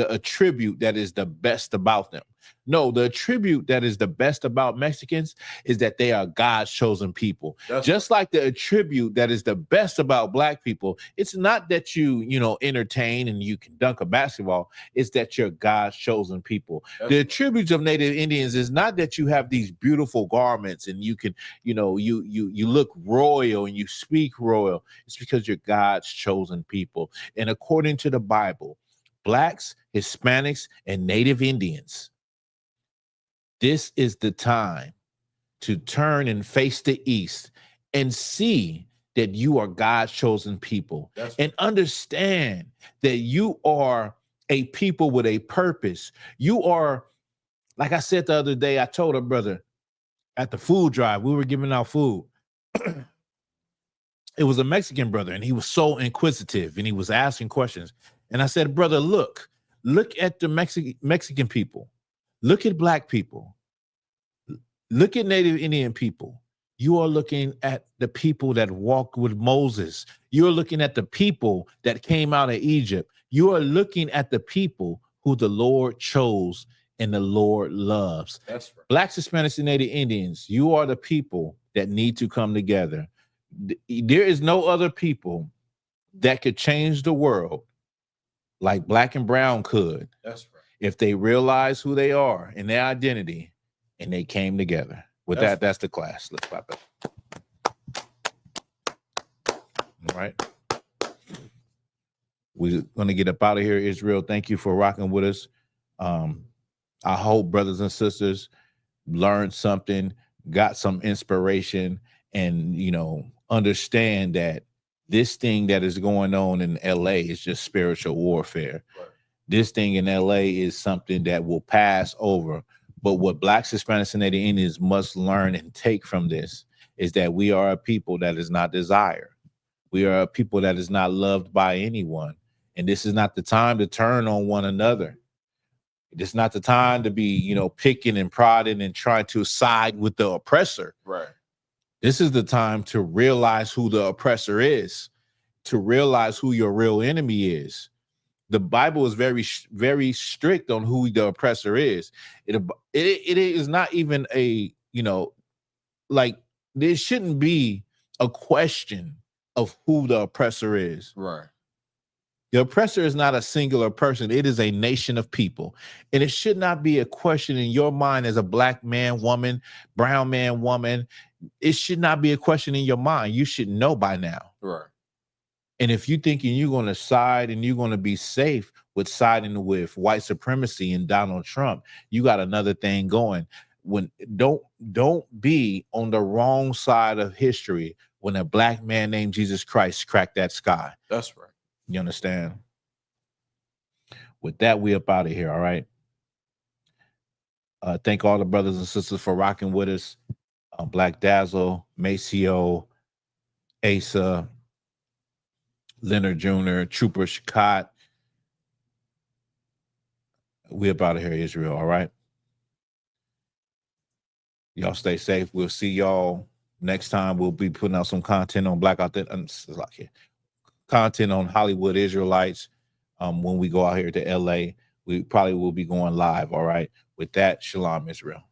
attribute that is the best about them. No, the attribute that is the best about Mexicans is that they are God's chosen people. Just like the attribute that is the best about Black people, it's not that you entertain and you can dunk a basketball. It's that you're God's chosen people. The attributes of Native Indians is not that you have these beautiful garments and you can, you look royal and you speak royal. It's because you're God's chosen people. And according to the Bible, Blacks, Hispanics, and Native Indians, this is the time to turn and face the east and see that you are God's chosen people. And understand that you are a people with a purpose. You are, like I said the other day, I told a brother at the food drive, we were giving out food. It was a Mexican brother, and he was so inquisitive, and he was asking questions. And I said, brother, look at the Mexican people. Look at Black people. Look at Native Indian people. You are looking at the people that walked with Moses. You're looking at the people that came out of Egypt. You are looking at the people who the Lord chose and the Lord loves. That's right. Blacks, Hispanics, and Native Indians, you are the people that need to come together. There is no other people that could change the world like Black and Brown could. That's right. If they realize who they are and their identity and they came together. With that's the class. Let's clap it. All right. We're going to get up out of here, Israel. Thank you for rocking with us. I hope brothers and sisters learned something, got some inspiration, and, you know, understand that this thing that is going on in LA is just spiritual warfare. Right. This thing in LA is something that will pass over. But what Blacks, Hispanics, and Native Indians must learn and take from this is that we are a people that is not desired. We are a people that is not loved by anyone. And this is not the time to turn on one another. It's not the time to be, you know, picking and prodding and trying to side with the oppressor. Right. This is the time to realize who the oppressor is, to realize who your real enemy is. The Bible is very, very strict on who the oppressor is. It is not even a, you know, like there shouldn't be a question of who the oppressor is. Right. The oppressor is not a singular person. It is a nation of people. And it should not be a question in your mind as a Black man, woman, brown man, woman. It should not be a question in your mind. You should know by now. Right. And if you're thinking you're going to side and you're going to be safe with siding with white supremacy and Donald Trump, you got another thing going. When don't be on the wrong side of history when a Black man named Jesus Christ cracked that sky. That's right. You understand? With that, we up out of here. All right. Thank all the brothers and sisters for rocking with us. Black Dazzle, Maceo, Asa, Leonard Jr., Trooper Shakot. We up out of here, Israel. All right. Y'all stay safe. We'll see y'all next time. We'll be putting out some content on content on Hollywood Israelites. When we go out here to LA, we probably will be going live. All right. With that, Shalom, Israel.